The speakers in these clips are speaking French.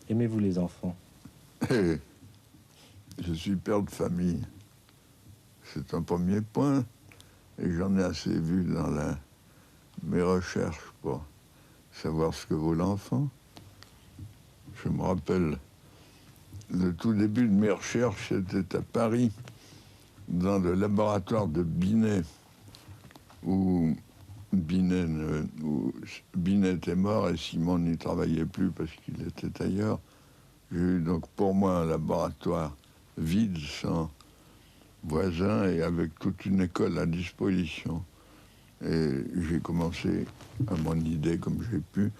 Aimez-vous les enfants? Et je suis père de famille. C'est un premier point. Et j'en ai assez vu dans mes recherches pour savoir ce que vaut l'enfant. Je me rappelle, le tout début de mes recherches, c'était à Paris, dans le laboratoire de Binet, où Binet était mort et Simon n'y travaillait plus parce qu'il était ailleurs. J'ai eu donc pour moi un laboratoire vide, sans voisins et avec toute une école à disposition. Et j'ai commencé à mon idée comme j'ai pu.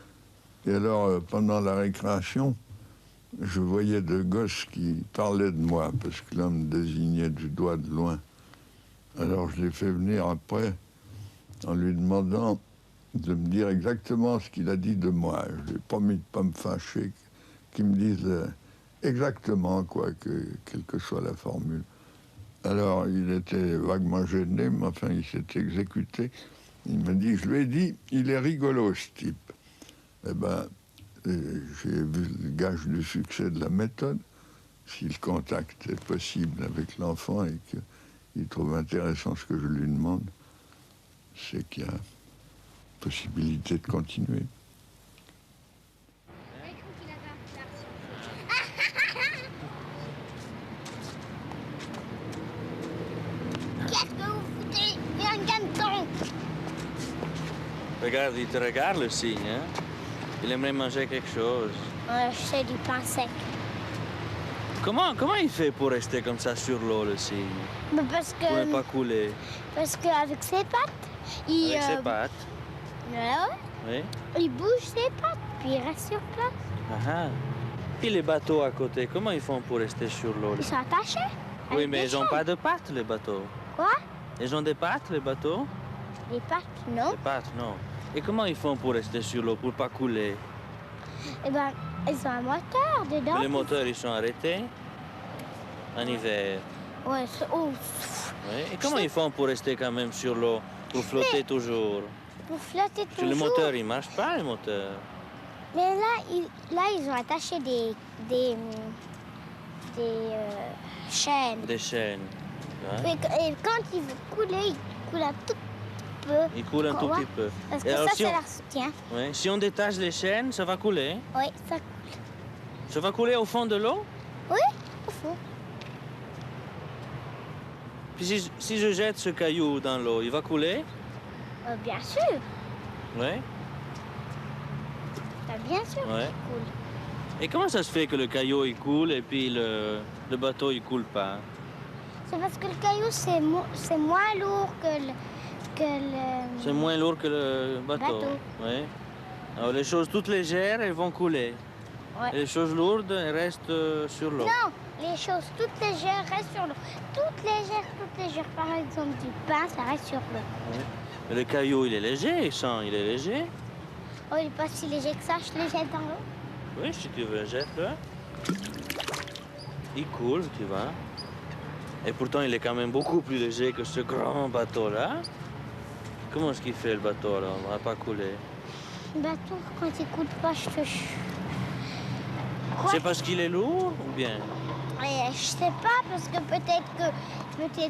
Et alors, pendant la récréation, je voyais deux gosses qui parlaient de moi, parce que l'un me désignait du doigt de loin. Alors je l'ai fait venir après, en lui demandant de me dire exactement ce qu'il a dit de moi. Je lui ai promis de ne pas me fâcher, qu'il me dise exactement, quelle que soit la formule. Alors, il était vaguement gêné, mais enfin, il s'est exécuté. Il m'a dit, je lui ai dit, il est rigolo, ce type. Eh ben, j'ai vu le gage du succès de la méthode. Si le contact est possible avec l'enfant et qu'il trouve intéressant ce que je lui demande, c'est qu'il y a possibilité de continuer. Qu'est-ce que vous foutez? Viens, gagne-ton! Regarde, il te regarde le signe, hein? Il aimerait manger quelque chose. Je sais du pain sec. Comment il fait pour rester comme ça sur l'eau, le cygne? Mais parce que... Pour ne pas couler. Parce qu'avec ses pattes, il... Avec ses pattes. Ouais. Oui. Il bouge ses pattes, puis il reste sur place. Ah. Et les bateaux à côté, comment ils font pour rester sur l'eau? Ils sont attachés. Oui, mais ils n'ont pas de pattes, les bateaux. Quoi? Ils ont des pattes, les bateaux? Les pattes, non. Des pattes, non. Et comment ils font pour rester sur l'eau, pour ne pas couler? Eh ben, ils ont un moteur dedans. Mais les moteurs, ils sont arrêtés en hiver. Ouais, oh. Oui. Et comment ils font pour rester quand même sur l'eau, pour flotter toujours? Pour flotter Parce que le toujours. moteur, il ne marche pas, le moteur. Mais là, ils ont attaché des chaînes. Des chaînes. Hein? Et quand il veut couler, il coule un tout peu. Il coule un tout Ouais. petit peu. Parce que Et alors, ça, si ça on... leur soutient. Oui. Si on détache les chaînes, ça va couler? Oui, ça... Ça va couler au fond de l'eau? Oui, au fond. Puis si je jette ce caillou dans l'eau, il va couler? Bien sûr. Oui. Bien sûr Ouais. qu'il coule. Et comment ça se fait que le caillou il coule et puis le bateau il coule pas? C'est parce que le caillou, c'est moins lourd que le... C'est moins lourd que le bateau. Oui. Alors les choses toutes légères, elles vont couler. Ouais. Et les choses lourdes, elles restent sur l'eau. Non, les choses toutes légères restent sur l'eau. Toutes légères. Par exemple, du pain, ça reste sur l'eau. Oui. Mais le caillou, il est léger, il est léger. Oh, il n'est pas si léger que ça, je le jette dans l'eau. Oui, si tu veux, jette-le. Il coule, tu vois. Et pourtant, il est quand même beaucoup plus léger que ce grand bateau-là. Comment est-ce qu'il fait, le bateau, alors? On ne va pas couler. Le bateau, quand il coule pas, je te... C'est parce qu'il est lourd ou bien? Je sais pas, parce que peut-être qu'il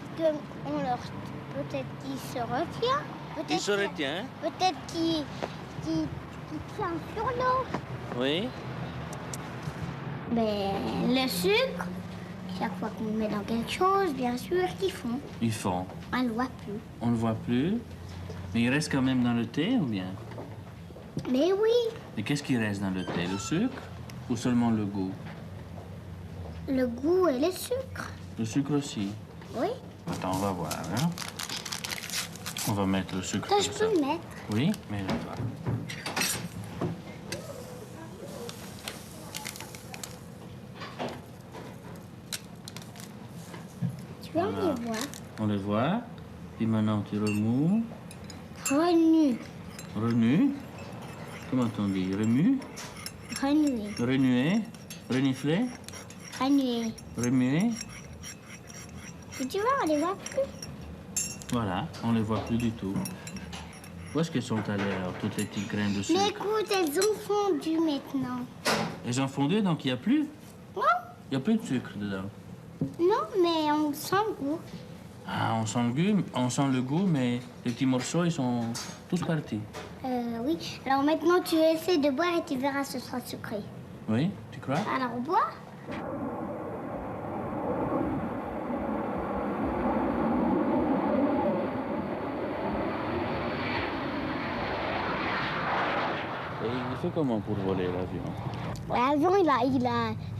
se retient. Il se retient? Peut-être qu'il tient sur l'eau. Oui. Mais le sucre, chaque fois qu'on le met dans quelque chose, bien sûr qu'ils font. Ils font. On ne le voit plus. On ne le voit plus. Mais il reste quand même dans le thé ou bien? Mais oui, Et qu'est-ce qui reste dans le thé? Le sucre ou seulement le goût? le goût et le sucre. Le sucre aussi. Oui. Attends, on va voir. Hein? On va mettre le sucre Ça, comme je ça. peux le mettre. Oui, mais là. Tu vas Voilà. les voir. On le voit. Puis maintenant, tu remous. Renu. Remue. Comment on dit? Remue? Renuer. Renuer? Renifler? Renuer. Remuer? Et tu vois, on les voit plus. Voilà, on ne les voit plus du tout. Où est-ce qu'elles sont allées alors, toutes les petites graines de sucre? Mais écoute, elles ont fondu maintenant. Elles ont fondu, donc il n'y a plus? Non. Il n'y a plus de sucre dedans? Non, mais on sent le goût. Ah, on sent le goût, mais les petits morceaux, ils sont tous partis. Oui. Alors maintenant, tu essaies de boire et tu verras, ce sera sucré. Oui, tu crois? Alors, bois. Et il fait comment pour voler, l'avion? L'avion,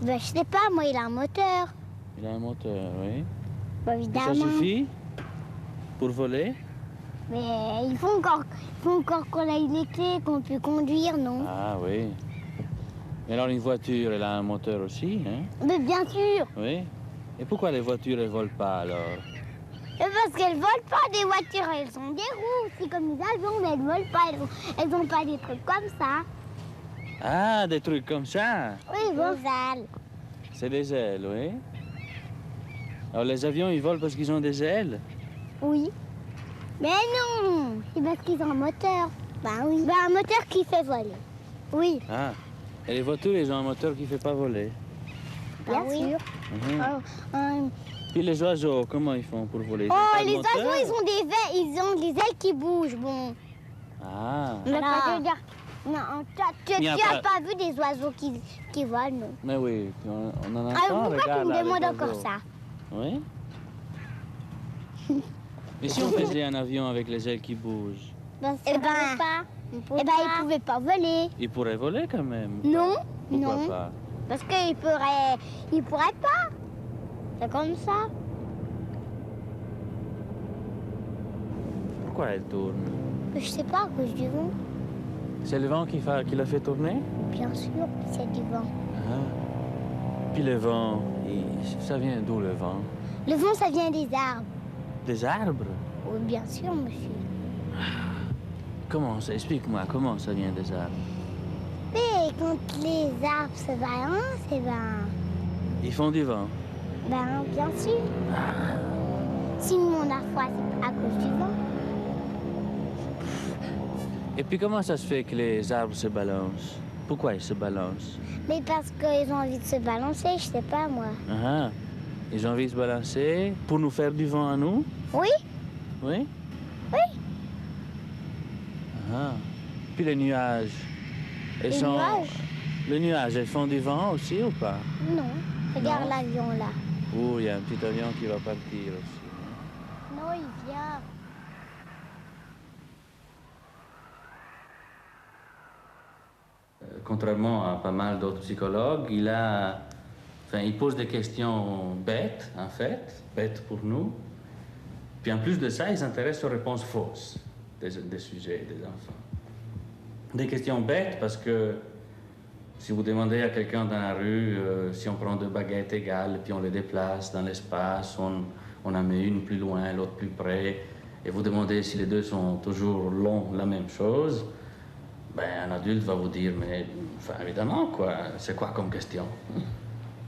ben, je sais pas, moi, il a un moteur. Il a un moteur, oui. Bah, Et ça évidemment. suffit pour voler? Mais il faut encore qu'on ait les clés, qu'on peut conduire, non? Ah oui. Mais alors une voiture, elle a un moteur aussi, hein? Mais bien sûr. Oui. Et pourquoi les voitures, elles volent pas alors? Et parce qu'elles volent pas des voitures, elles ont des roues, c'est comme les avions, mais elles volent pas, elles ont pas des trucs comme ça. Ah, des trucs comme ça? Oui, bon. Des ailes. C'est des ailes, oui. Alors les avions, ils volent parce qu'ils ont des ailes? Oui. Mais non, c'est parce qu'ils ont un moteur. Ben oui. Ben, un moteur qui fait voler. Oui. Ah. Et les voitures, ils ont un moteur qui fait pas voler? Bien sûr. Mhm. Puis les oiseaux, comment ils font pour voler? Ils ont Oh, pas de les moteur? oiseaux, ils ont des ailes qui bougent, bon. Ah. Mais je veux dire, non, tu a as pas- pas vu des oiseaux qui volent, non? Mais oui, on en a Ah, pas, pourquoi tu regarde me là, demandes les encore oiseaux. ça? Oui. Et si on faisait un avion avec les ailes qui bougent? Eh ben, ils pouvaient pas voler. Il pourrait voler quand même. Non, Pourquoi non. pas? Parce qu'ils pourraient pas. C'est comme ça. Pourquoi elle tourne? Je sais pas, à cause du vent. C'est le vent qui l'a fait tourner? Bien sûr, c'est du vent. Ah. Puis le vent, ça vient d'où le vent? Le vent, ça vient des arbres. Des arbres? Oui, bien sûr, monsieur. Comment ça? Explique-moi, comment ça vient des arbres? Mais quand les arbres se balancent, Ils font du vent. bien sûr. Si on a froid, c'est à cause du vent. Et puis comment ça se fait que les arbres se balancent? Pourquoi ils se balancent? Mais parce qu'ils ont envie de se balancer, je sais pas moi. Ah, ils ont envie de se balancer pour nous faire du vent à nous? Oui? Oui? Oui. Ah. Puis les nuages? Les nuages? Les nuages, elles font du vent aussi ou pas? Non. Regarde Non. l'avion là. Oh, il y a un petit avion qui va partir aussi. Non, il vient. Contrairement à pas mal d'autres psychologues, il pose des questions bêtes, en fait, bêtes pour nous. Puis en plus de ça, il s'intéresse aux réponses fausses des sujets, des enfants. Des questions bêtes parce que si vous demandez à quelqu'un dans la rue si on prend deux baguettes égales, puis on les déplace dans l'espace, on en met une plus loin, l'autre plus près, et vous demandez si les deux sont toujours longs, la même chose, ben, un adulte va vous dire, mais enfin, évidemment, quoi, c'est quoi comme question?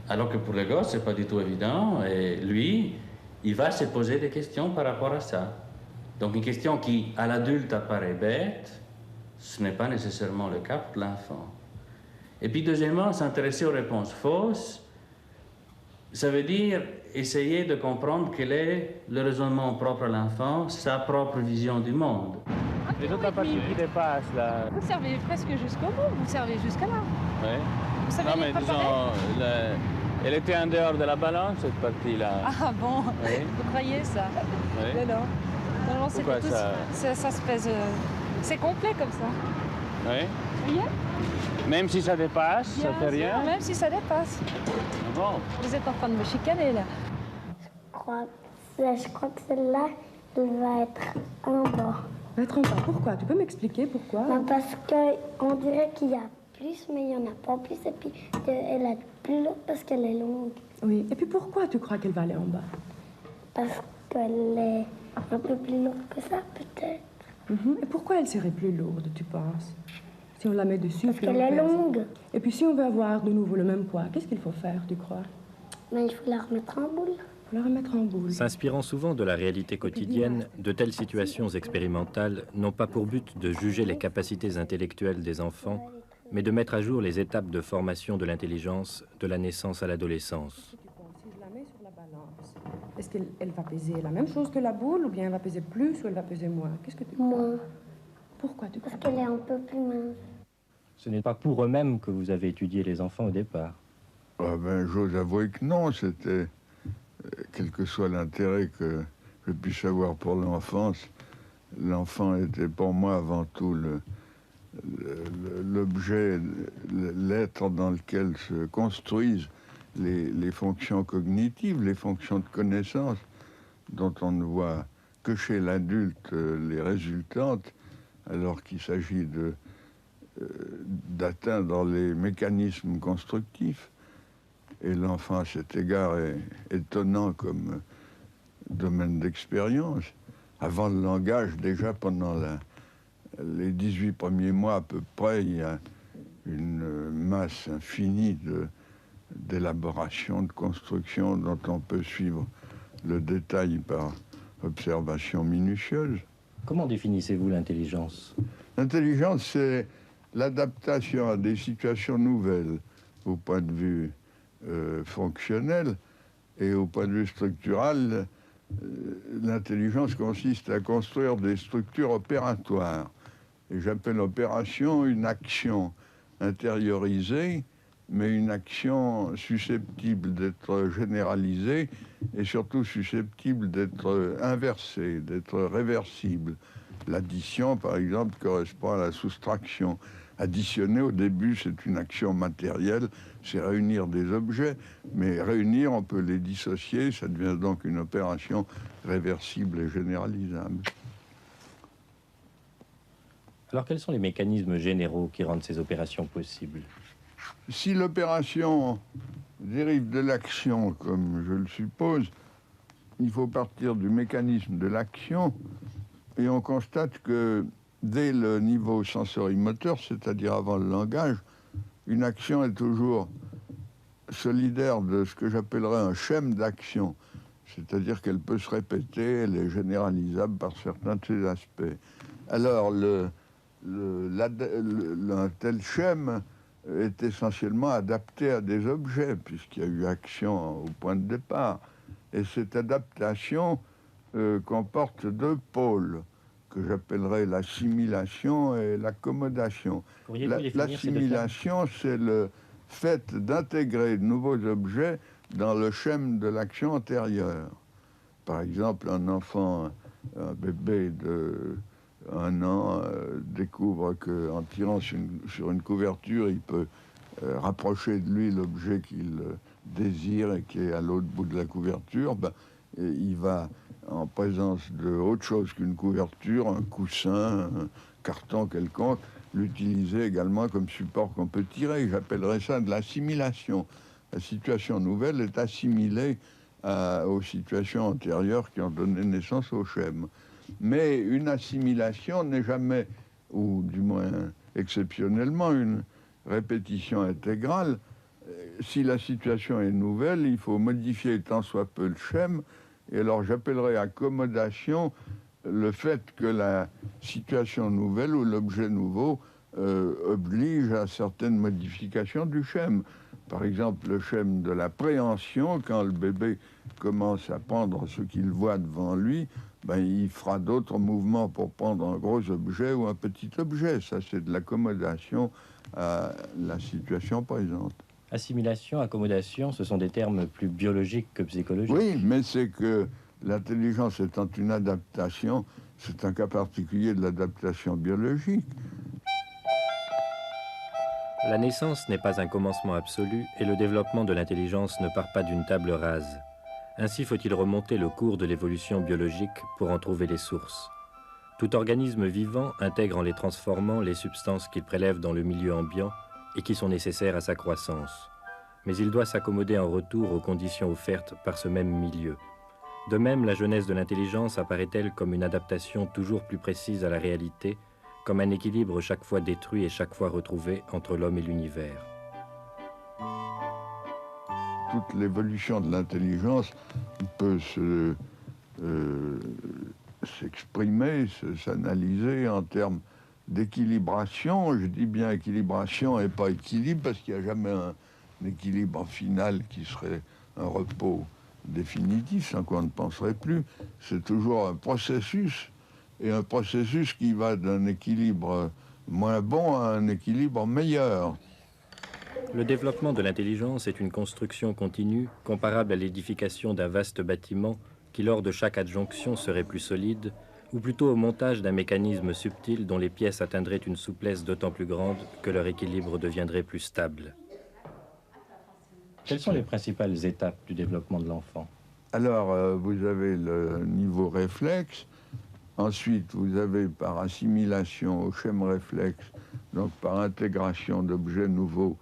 Alors que pour le gosse, c'est pas du tout évident, et lui, il va se poser des questions par rapport à ça. Donc une question qui, à l'adulte, apparaît bête, ce n'est pas nécessairement le cas pour l'enfant. Et puis deuxièmement, s'intéresser aux réponses fausses, ça veut dire essayer de comprendre quel est le raisonnement propre à l'enfant, sa propre vision du monde. Les autres parties qui dépassent, là... Vous servez presque jusqu'au bout, vous servez jusqu'à là. Oui. Vous savez Non, les mais préparer? disons, elle était en dehors de la balance, cette partie-là. Ah bon, Oui. vous croyez ça? Oui. Mais non. Non, non, Pourquoi tout, ça se pèse... c'est complet comme ça. Oui. Vous voyez? Même si ça dépasse, ça fait Bien sûr, rien. même si ça dépasse. Bon. Vous êtes en train de me chicaner là. Je crois que celle-là, elle va être en bas. Va être en bas. Pourquoi? Tu peux m'expliquer pourquoi? Parce qu'on dirait qu'il y a plus, mais il n'y en a pas plus. Et puis, elle a plus lourde parce qu'elle est longue. Oui. Et puis pourquoi tu crois qu'elle va aller en bas? Parce qu'elle est un peu plus lourde que ça, peut-être. Et pourquoi elle serait plus lourde, tu penses? Si on la met dessus, Parce puis on qu'elle est pèse. longue. Et puis si on veut avoir de nouveau le même poids, qu'est-ce qu'il faut faire, tu crois? Mais il faut la remettre en boule. Il faut la remettre en boule. S'inspirant souvent de la réalité quotidienne, de telles situations expérimentales n'ont pas pour but de juger les capacités intellectuelles des enfants, mais de mettre à jour les étapes de formation de l'intelligence de la naissance à l'adolescence. Si je la mets sur la balance, est-ce qu'elle va peser la même chose que la boule, ou bien elle va peser plus, ou elle va peser moins? Qu'est-ce que tu crois? Moins. Pourquoi tu crois? Parce qu'elle est un peu plus mince. Ce n'est pas pour eux-mêmes que vous avez étudié les enfants au départ. Ah ben, j'ose avouer que non, c'était, quel que soit l'intérêt que je puisse avoir pour l'enfance, l'enfant était pour moi avant tout l'objet, l'être dans lequel se construisent les fonctions cognitives, les fonctions de connaissance, dont on ne voit que chez l'adulte les résultantes, alors qu'il s'agit d'atteindre les mécanismes constructifs. Et l'enfant, à cet égard, est étonnant comme domaine d'expérience. Avant le langage, déjà pendant les 18 premiers mois à peu près, il y a une masse infinie d'élaboration, de construction dont on peut suivre le détail par observation minutieuse. Comment définissez-vous l'intelligence? L'intelligence, c'est l'adaptation à des situations nouvelles au point de vue fonctionnel et au point de vue structural. L'intelligence consiste à construire des structures opératoires. Et j'appelle opération une action intériorisée, mais une action susceptible d'être généralisée et surtout susceptible d'être inversée, d'être réversible. L'addition, par exemple, correspond à la soustraction. Additionner, au début, c'est une action matérielle, c'est réunir des objets, mais réunir, on peut les dissocier, ça devient donc une opération réversible et généralisable. Alors quels sont les mécanismes généraux qui rendent ces opérations possibles? Si l'opération dérive de l'action, comme je le suppose, il faut partir du mécanisme de l'action, et on constate que dès le niveau sensorimoteur, c'est-à-dire avant le langage, une action est toujours solidaire de ce que j'appellerais un schème d'action, c'est-à-dire qu'elle peut se répéter, elle est généralisable par certains de ses aspects. Alors, un tel schème est essentiellement adapté à des objets, puisqu'il y a eu action au point de départ. Et cette adaptation comporte deux pôles, que j'appellerais l'assimilation et l'accommodation. L'assimilation, c'est le fait d'intégrer de nouveaux objets dans le schème de l'action antérieure. Par exemple, un enfant, un bébé de 1 an, découvre qu'en tirant sur une couverture, il peut rapprocher de lui l'objet qu'il désire et qui est à l'autre bout de la couverture. Et il va, en présence de autre chose qu'une couverture, un coussin, un carton quelconque, l'utiliser également comme support qu'on peut tirer. J'appellerais ça de l'assimilation. La situation nouvelle est assimilée aux situations antérieures qui ont donné naissance au schème. Mais une assimilation n'est jamais, ou du moins exceptionnellement, une répétition intégrale. Si la situation est nouvelle, il faut modifier tant soit peu le schème. Et alors j'appellerais accommodation le fait que la situation nouvelle ou l'objet nouveau oblige à certaines modifications du schème. Par exemple, le schème de la préhension, quand le bébé commence à prendre ce qu'il voit devant lui, il fera d'autres mouvements pour prendre un gros objet ou un petit objet. Ça, c'est de l'accommodation à la situation présente. Assimilation, accommodation, ce sont des termes plus biologiques que psychologiques. Oui, mais c'est que l'intelligence étant une adaptation, c'est un cas particulier de l'adaptation biologique. La naissance n'est pas un commencement absolu et le développement de l'intelligence ne part pas d'une table rase. Ainsi faut-il remonter le cours de l'évolution biologique pour en trouver les sources. Tout organisme vivant intègre en les transformant les substances qu'il prélève dans le milieu ambiant et qui sont nécessaires à sa croissance. Mais il doit s'accommoder en retour aux conditions offertes par ce même milieu. De même, la jeunesse de l'intelligence apparaît-elle comme une adaptation toujours plus précise à la réalité, comme un équilibre chaque fois détruit et chaque fois retrouvé entre l'homme et l'univers. Toute l'évolution de l'intelligence peut s'exprimer, s'analyser en termes d'équilibration. Je dis bien équilibration et pas équilibre, parce qu'il n'y a jamais un équilibre final qui serait un repos définitif, sans quoi on ne penserait plus. C'est toujours un processus, et un processus qui va d'un équilibre moins bon à un équilibre meilleur. Le développement de l'intelligence est une construction continue, comparable à l'édification d'un vaste bâtiment qui, lors de chaque adjonction, serait plus solide, ou plutôt au montage d'un mécanisme subtil dont les pièces atteindraient une souplesse d'autant plus grande que leur équilibre deviendrait plus stable. Quelles sont les principales étapes du développement de l'enfant? Alors, vous avez le niveau réflexe. Ensuite, vous avez par assimilation au schème réflexe, donc par intégration d'objets nouveaux,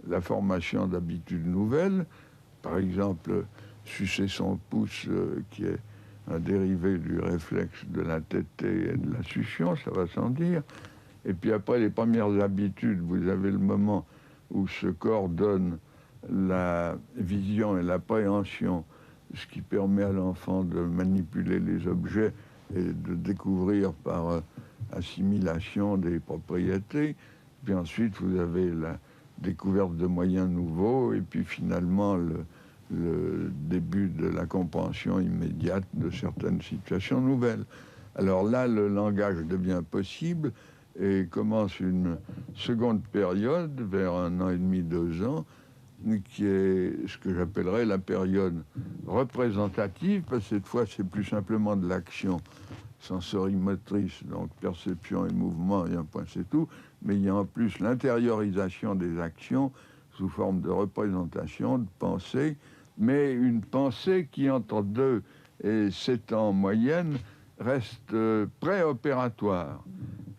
la formation d'habitudes nouvelles. Par exemple, sucer son pouce, qui est un dérivé du réflexe de la tétée et de la succion, ça va sans dire. Et puis après les premières habitudes, vous avez le moment où se coordonnent la vision et l'appréhension, ce qui permet à l'enfant de manipuler les objets et de découvrir par assimilation des propriétés. Puis ensuite, vous avez la découverte de moyens nouveaux, et puis finalement le début de la compréhension immédiate de certaines situations nouvelles. Alors là, le langage devient possible et commence une seconde période, vers 1 an et demi, 2 ans, qui est ce que j'appellerais la période représentative, parce que cette fois, c'est plus simplement de l'action sensorimotrice, donc perception et mouvement, et un point, c'est tout, mais il y a en plus l'intériorisation des actions sous forme de représentation, de pensée, mais une pensée qui, entre 2 et 7 ans en moyenne, reste préopératoire.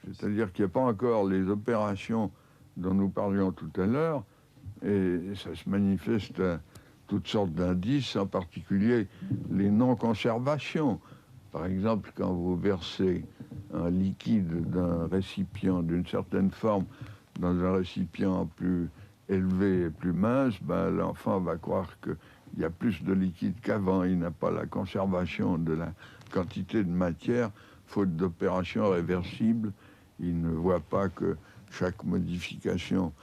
C'est-à-dire qu'il n'y a pas encore les opérations dont nous parlions tout à l'heure, et ça se manifeste à toutes sortes d'indices, en particulier les non-conservations. Par exemple, quand vous versez un liquide d'un récipient d'une certaine forme dans un récipient plus élevé et plus mince, ben, l'enfant va croire qu'il y a plus de liquide qu'avant. Il n'a pas la conservation de la quantité de matière, faute d'opération réversible. Il ne voit pas que chaque modification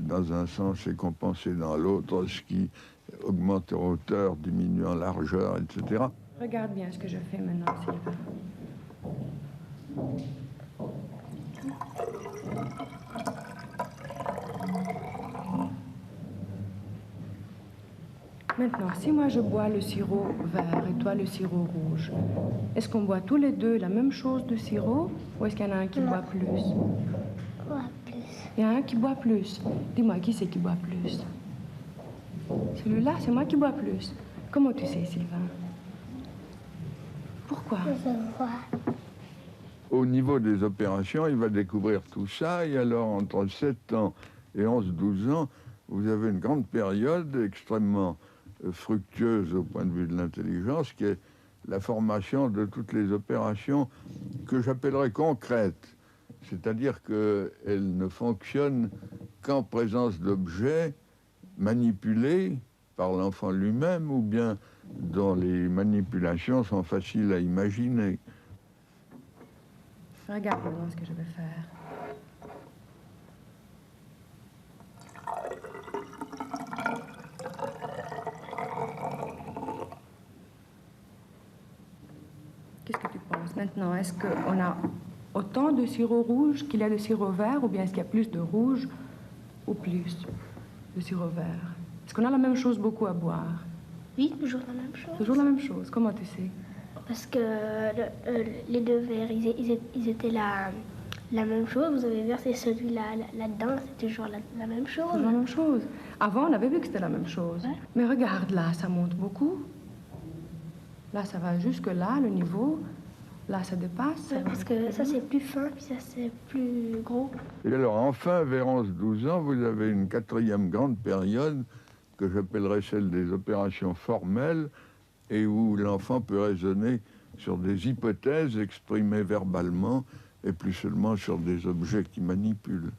dans un sens est compensée dans l'autre, ce qui augmente en hauteur, diminue en largeur, etc. Regarde bien ce que je fais maintenant, Sylvain. Maintenant, si moi je bois le sirop vert et toi le sirop rouge, est-ce qu'on boit tous les deux la même chose de sirop ou est-ce qu'il y en a un qui boit plus? Il y en a un qui boit plus. Dis-moi, qui c'est qui boit plus? Celui-là, c'est moi qui bois plus. Comment tu sais, Sylvain? Pourquoi? Je vois. Au niveau des opérations, il va découvrir tout ça, et alors entre 7 ans et 11-12 ans, vous avez une grande période extrêmement fructueuse au point de vue de l'intelligence, qui est la formation de toutes les opérations que j'appellerais concrètes. C'est-à-dire qu'elles ne fonctionnent qu'en présence d'objets manipulés par l'enfant lui-même, ou bien dont les manipulations sont faciles à imaginer. Regarde maintenant ce que je vais faire. Qu'est-ce que tu penses maintenant? Est-ce qu'on a autant de sirop rouge qu'il y a de sirop vert, ou bien est-ce qu'il y a plus de rouge ou plus de sirop vert? Est-ce qu'on a la même chose beaucoup à boire? Oui, toujours la même chose. Toujours la même chose. Comment tu sais? Parce que les deux verres, ils étaient la même chose. Vous avez versé celui-là là-dedans, c'est toujours la même chose. Toujours la même chose. Avant, on avait vu que c'était la même chose. Ouais. Mais regarde, là, ça monte beaucoup. Là, ça va jusque là, le niveau. Là, ça dépasse. Ouais, parce que ça, c'est plus fin, puis ça, c'est plus gros. Et alors, enfin, vers 11-12 ans, vous avez une 4e grande période que j'appellerais celle des opérations formelles, et où l'enfant peut raisonner sur des hypothèses exprimées verbalement, et plus seulement sur des objets qu'il manipule.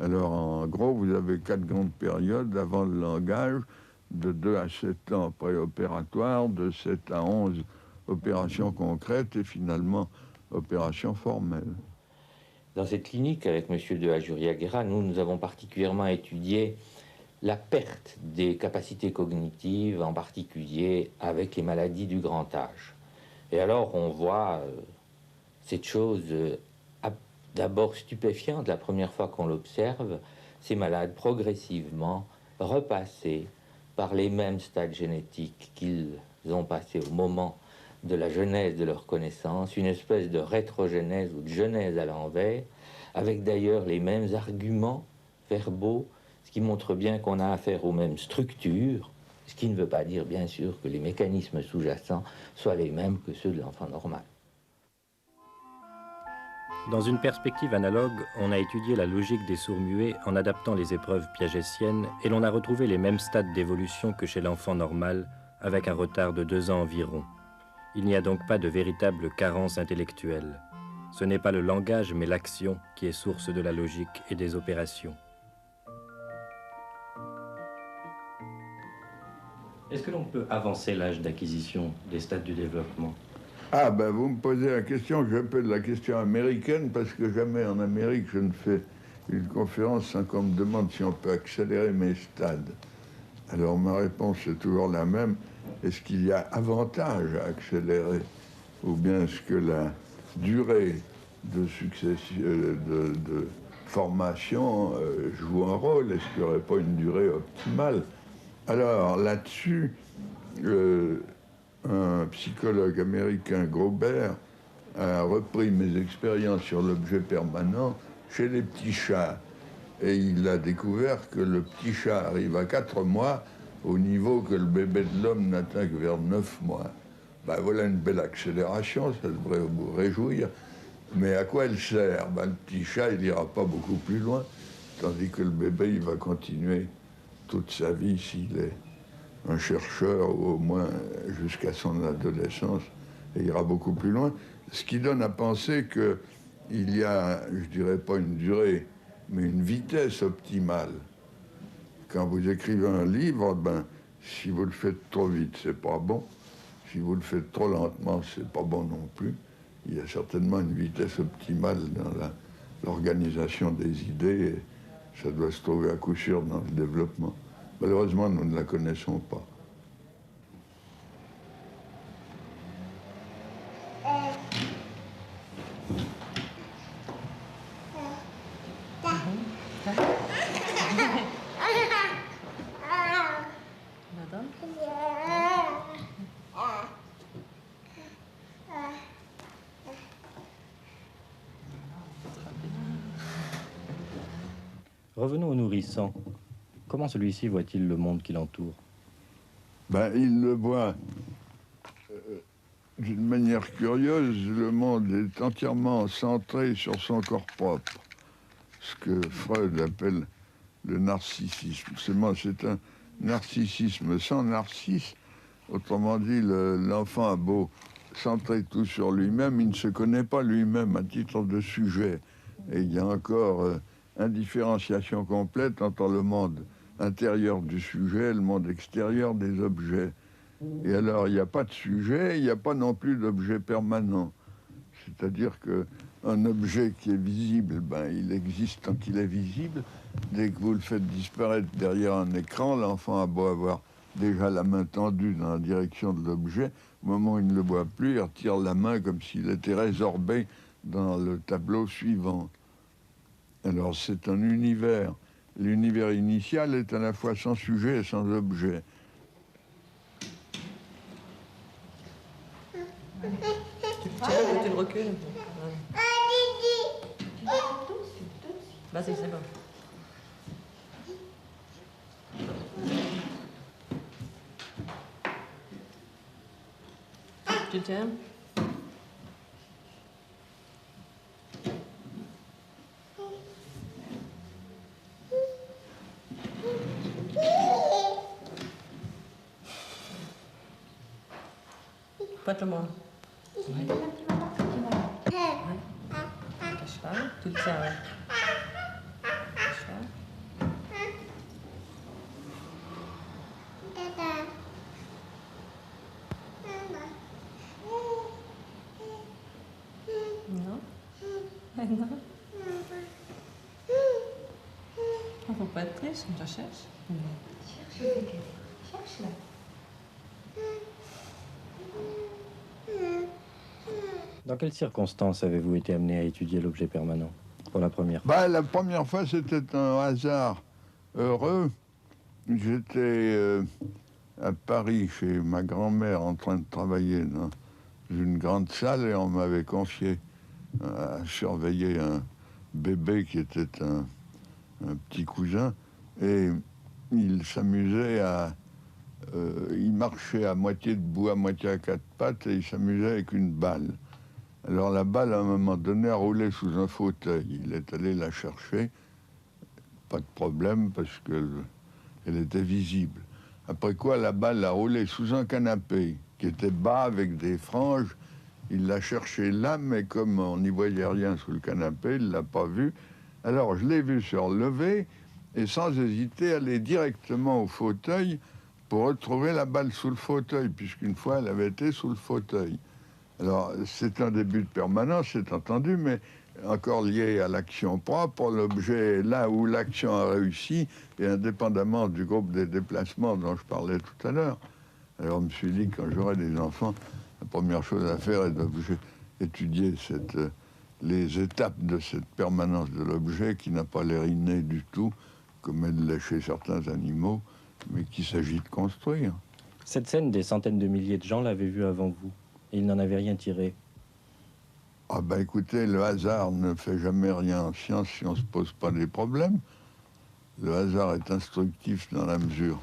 Alors, en gros, vous avez 4 grandes périodes avant le langage, de 2 à 7 ans préopératoires, de 7 à 11 opérations concrètes, et finalement, opérations formelles. Dans cette clinique, avec M. de Ajuria-Guerra, nous avons particulièrement étudié la perte des capacités cognitives, en particulier avec les maladies du grand âge. Et alors, on voit cette chose d'abord stupéfiante la première fois qu'on l'observe, ces malades progressivement repassés par les mêmes stades génétiques qu'ils ont passés au moment de la genèse de leur connaissance, une espèce de rétrogenèse ou de genèse à l'envers, avec d'ailleurs les mêmes arguments verbaux, ce qui montre bien qu'on a affaire aux mêmes structures, ce qui ne veut pas dire bien sûr que les mécanismes sous-jacents soient les mêmes que ceux de l'enfant normal. Dans une perspective analogue, on a étudié la logique des sourds-muets en adaptant les épreuves piagétiennes et l'on a retrouvé les mêmes stades d'évolution que chez l'enfant normal, avec un retard de 2 ans environ. Il n'y a donc pas de véritable carence intellectuelle. Ce n'est pas le langage, mais l'action qui est source de la logique et des opérations. Est-ce que l'on peut avancer l'âge d'acquisition des stades du développement? Ah ben vous me posez la question que j'appelle la question américaine parce que jamais en Amérique je ne fais une conférence sans qu'on me demande si on peut accélérer mes stades. Alors ma réponse est toujours la même. Est-ce qu'il y a avantage à accélérer ou bien est-ce que la durée de succession, de formation joue un rôle? Est-ce qu'il n'y aurait pas une durée optimale? Alors là-dessus, un psychologue américain, Grobert, a repris mes expériences sur l'objet permanent chez les petits chats. Et il a découvert que le petit chat arrive à 4 mois au niveau que le bébé de l'homme n'atteint que vers 9 mois. Ben voilà une belle accélération, ça devrait vous réjouir. Mais à quoi elle sert? Ben, le petit chat, il n'ira pas beaucoup plus loin, tandis que le bébé, il va continuer toute sa vie s'il est un chercheur, ou au moins jusqu'à son adolescence, et ira beaucoup plus loin. Ce qui donne à penser qu'il y a, je dirais pas une durée, mais une vitesse optimale. Quand vous écrivez un livre, ben, si vous le faites trop vite, c'est pas bon. Si vous le faites trop lentement, c'est pas bon non plus. Il y a certainement une vitesse optimale dans l'organisation des idées, et ça doit se trouver à coup sûr dans le développement. Malheureusement, nous ne la connaissons pas. Revenons au nourrisson. Comment celui-ci voit-il le monde qui l'entoure? Ben, il le voit d'une manière curieuse. Le monde est entièrement centré sur son corps propre, ce que Freud appelle le narcissisme. C'est un narcissisme sans narcisse. Autrement dit, l'enfant a beau centrer tout sur lui-même, il ne se connaît pas lui-même à titre de sujet. Et il y a encore indifférenciation complète entre le monde intérieur du sujet et le monde extérieur des objets. Et alors, il n'y a pas de sujet, il n'y a pas non plus d'objet permanent. C'est-à-dire qu'un objet qui est visible, ben, il existe tant qu'il est visible. Dès que vous le faites disparaître derrière un écran, l'enfant a beau avoir déjà la main tendue dans la direction de l'objet, au moment où il ne le voit plus, il retire la main comme s'il était résorbé dans le tableau suivant. Alors c'est un univers. L'univers initial est à la fois sans sujet et sans objet. Tu tiens ou tu le recules? Vas-y, c'est bon. Tu tiens? Prête-le-moi. Oui. Cache-toi. Tu le tiens. Cache-toi. Non. Non. pas être triste, on te cherche. Cherche-la. Dans quelles circonstances avez-vous été amené à étudier l'objet permanent pour la première fois? Bah, la première fois, c'était un hasard heureux. J'étais à Paris chez ma grand-mère en train de travailler dans une grande salle et on m'avait confié à surveiller un bébé qui était un petit cousin et il s'amusait il marchait à moitié debout, à moitié à quatre pattes et il s'amusait avec une balle. Alors la balle, à un moment donné, a roulé sous un fauteuil. Il est allé la chercher, pas de problème parce qu'elle était visible. Après quoi, la balle a roulé sous un canapé qui était bas avec des franges. Il l'a cherché là, mais comme on n'y voyait rien sous le canapé, il ne l'a pas vu. Alors je l'ai vu se relever et sans hésiter aller directement au fauteuil pour retrouver la balle sous le fauteuil, puisqu'une fois elle avait été sous le fauteuil. Alors, c'est un début de permanence, c'est entendu, mais encore lié à l'action propre, l'objet est là où l'action a réussi, et indépendamment du groupe des déplacements dont je parlais tout à l'heure. Alors, je me suis dit, quand j'aurai des enfants, la première chose à faire est d'étudier les étapes de cette permanence de l'objet qui n'a pas l'air inné du tout, comme elle l'est chez certains animaux, mais qu'il s'agit de construire. Cette scène, des centaines de milliers de gens l'avaient vue avant vous. Et ils n'en avaient rien tiré. Ah ben écoutez, le hasard ne fait jamais rien en science si on ne se pose pas des problèmes. Le hasard est instructif dans la mesure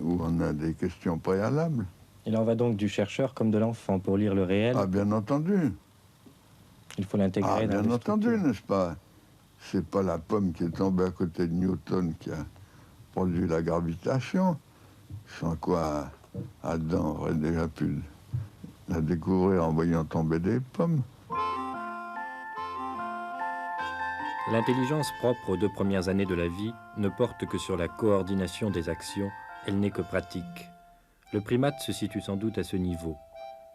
où on a des questions préalables. Il en va donc du chercheur comme de l'enfant pour lire le réel. Ah bien entendu. Il faut l'intégrer dans bien les entendu, structures. n'est-ce pas? C'est pas la pomme qui est tombée à côté de Newton qui a produit la gravitation, sans quoi Adam aurait déjà pu la découvrir en voyant tomber des pommes. L'intelligence propre aux 2 premières années de la vie ne porte que sur la coordination des actions, elle n'est que pratique. Le primate se situe sans doute à ce niveau.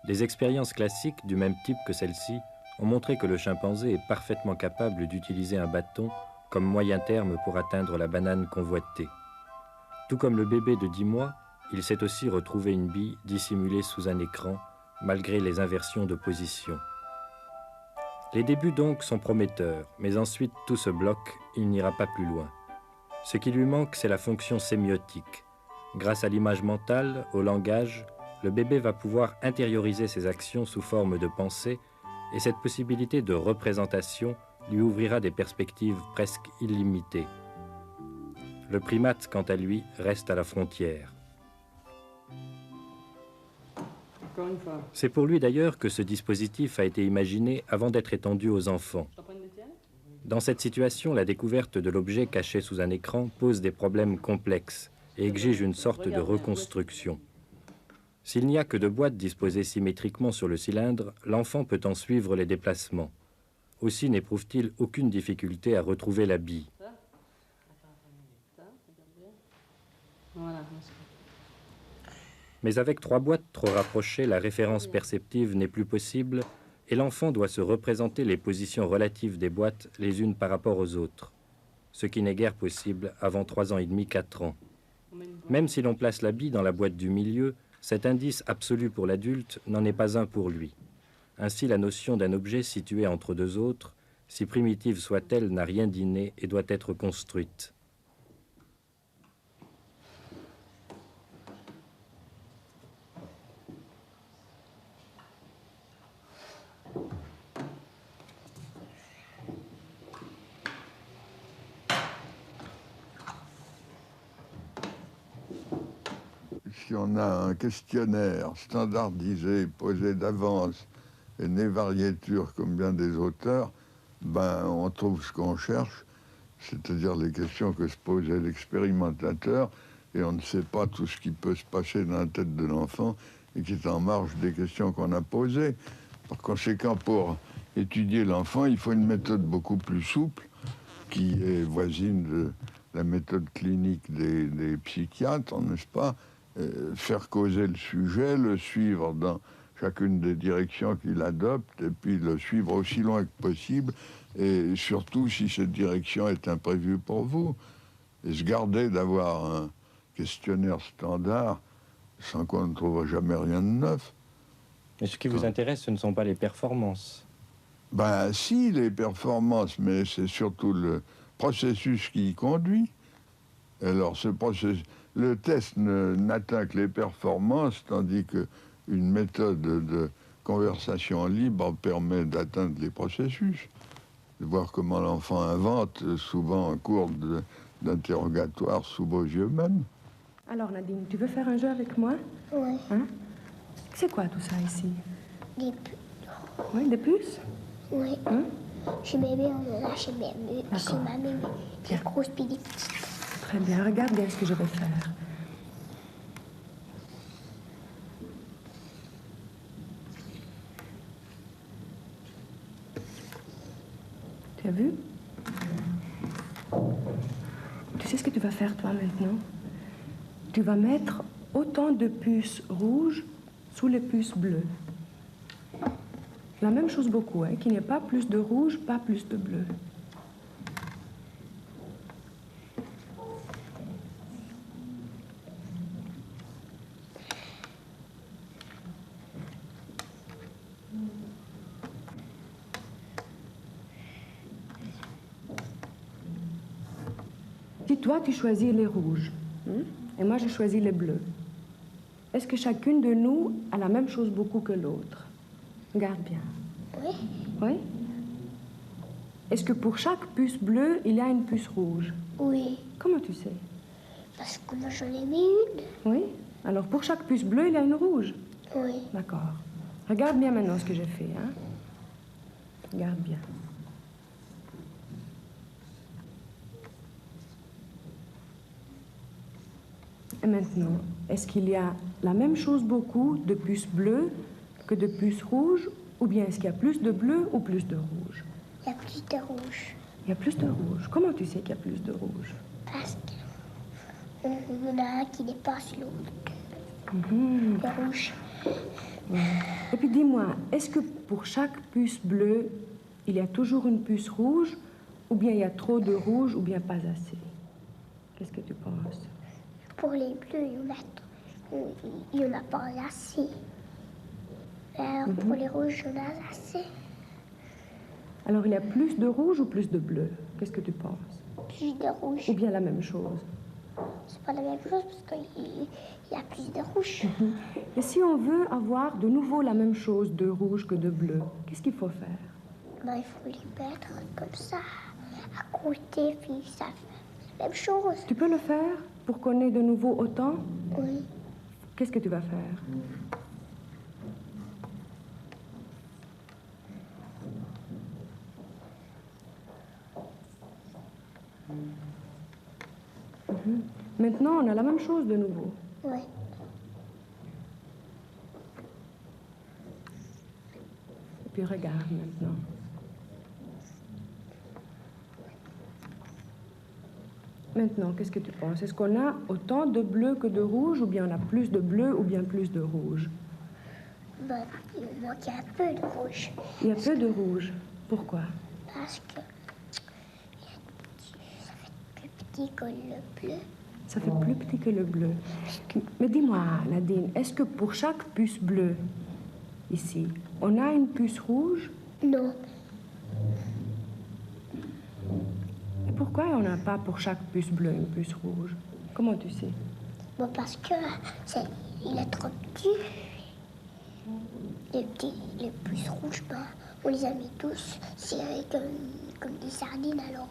Des expériences classiques du même type que celle-ci ont montré que le chimpanzé est parfaitement capable d'utiliser un bâton comme moyen terme pour atteindre la banane convoitée. Tout comme le bébé de 10 mois, il sait aussi retrouver une bille dissimulée sous un écran, malgré les inversions de position. Les débuts donc sont prometteurs, mais ensuite tout se bloque, il n'ira pas plus loin. Ce qui lui manque, c'est la fonction sémiotique. Grâce à l'image mentale, au langage, le bébé va pouvoir intérioriser ses actions sous forme de pensée, et cette possibilité de représentation lui ouvrira des perspectives presque illimitées. Le primate, quant à lui, reste à la frontière. C'est pour lui d'ailleurs que ce dispositif a été imaginé avant d'être étendu aux enfants. Dans cette situation, la découverte de l'objet caché sous un écran pose des problèmes complexes et exige une sorte de reconstruction. S'il n'y a que 2 boîtes disposées symétriquement sur le cylindre, l'enfant peut en suivre les déplacements. Aussi n'éprouve-t-il aucune difficulté à retrouver la bille. Mais avec 3 boîtes trop rapprochées, la référence perceptive n'est plus possible et l'enfant doit se représenter les positions relatives des boîtes les unes par rapport aux autres, ce qui n'est guère possible avant 3 ans et demi, 4 ans. Même si l'on place la bille dans la boîte du milieu, cet indice absolu pour l'adulte n'en est pas un pour lui. Ainsi, la notion d'un objet situé entre 2 autres, si primitive soit-elle, n'a rien d'inné et doit être construite. Si on a un questionnaire standardisé, posé d'avance, et né variéture comme bien des auteurs, ben, on trouve ce qu'on cherche, c'est-à-dire les questions que se posait l'expérimentateur, et on ne sait pas tout ce qui peut se passer dans la tête de l'enfant et qui est en marge des questions qu'on a posées. Par conséquent, pour étudier l'enfant, il faut une méthode beaucoup plus souple, qui est voisine de la méthode clinique des psychiatres, n'est-ce pas? Faire causer le sujet, le suivre dans chacune des directions qu'il adopte, et puis le suivre aussi loin que possible, et surtout si cette direction est imprévue pour vous. et se garder d'avoir un questionnaire standard, sans quoi on ne trouvera jamais rien de neuf. Mais ce qui vous intéresse, ce ne sont pas les performances. Ben si, les performances, mais c'est surtout le processus qui y conduit. Alors ce processus, le test n'atteint que les performances, tandis qu'une méthode de conversation libre permet d'atteindre les processus, de voir comment l'enfant invente, souvent en cours d'interrogatoire sous vos yeux même. Alors Nadine, tu veux faire un jeu avec moi? Oui. Hein? C'est quoi tout ça ici? Des puces. Oui, des puces? Oui. Hein? Chez bébé, on en a chez ma bébé. Des Bien. grosses puis des petites. Très bien, regarde bien ce que je vais faire. Tu as vu? Tu sais ce que tu vas faire, toi, maintenant? Tu vas mettre autant de puces rouges sous les puces bleues. La même chose beaucoup, hein, qu'il n'y ait pas plus de rouge, pas plus de bleu. Si toi, tu choisis les rouges, et moi, je choisis les bleus, est-ce que chacune de nous a la même chose beaucoup que l'autre? Regarde bien. Oui. Oui? Est-ce que pour chaque puce bleue, il y a une puce rouge? Oui. Comment tu sais? Parce que moi, j'en ai mis une. Oui? Alors, pour chaque puce bleue, il y a une rouge? Oui. D'accord. Regarde bien maintenant ce que j'ai fait, hein? Regarde bien. Et maintenant, est-ce qu'il y a la même chose beaucoup de puces bleues que de puces rouges, ou bien est-ce qu'il y a plus de bleu ou plus de rouge? Il y a plus de rouge. Il y a plus de rouge. Comment tu sais qu'il y a plus de rouge? Parce qu'il y en a un qui dépasse l'autre. Mhm. Le rouge. Ouais. Et puis dis-moi, est-ce que pour chaque puce bleue, il y a toujours une puce rouge, ou bien il y a trop de rouge, ou bien pas assez? Qu'est-ce que tu penses? Pour les bleus, il y en a pas assez. Alors, pour les rouges, il y en a assez. Alors il y a plus de rouge ou plus de bleu? Qu'est-ce que tu penses? Plus de rouge. Ou bien la même chose? C'est pas la même chose parce qu'il y a plus de rouge. Et si on veut avoir de nouveau la même chose de rouge que de bleu, qu'est-ce qu'il faut faire? Ben, il faut les mettre comme ça, à côté, puis ça fait la même chose. Tu peux le faire pour qu'on ait de nouveau autant? Oui. Qu'est-ce que tu vas faire? Mhm. Maintenant, on a la même chose de nouveau. Oui. Et puis regarde maintenant. Maintenant, qu'est-ce que tu penses? Est-ce qu'on a autant de bleu que de rouge, ou bien on a plus de bleu, ou bien plus de rouge? Ben, il manque un peu de rouge. Il y a peu de rouge. Pourquoi? Parce que ça fait plus petit que le bleu. Ça fait plus petit que le bleu. Mais dis-moi, Nadine, est-ce que pour chaque puce bleue, ici, on a une puce rouge? Non. Et pourquoi on n'a pas pour chaque puce bleue une puce rouge? Comment tu sais? Bon, parce que il est trop petit. Les puces rouges, ben, on les a mis tous serrés comme des sardines, alors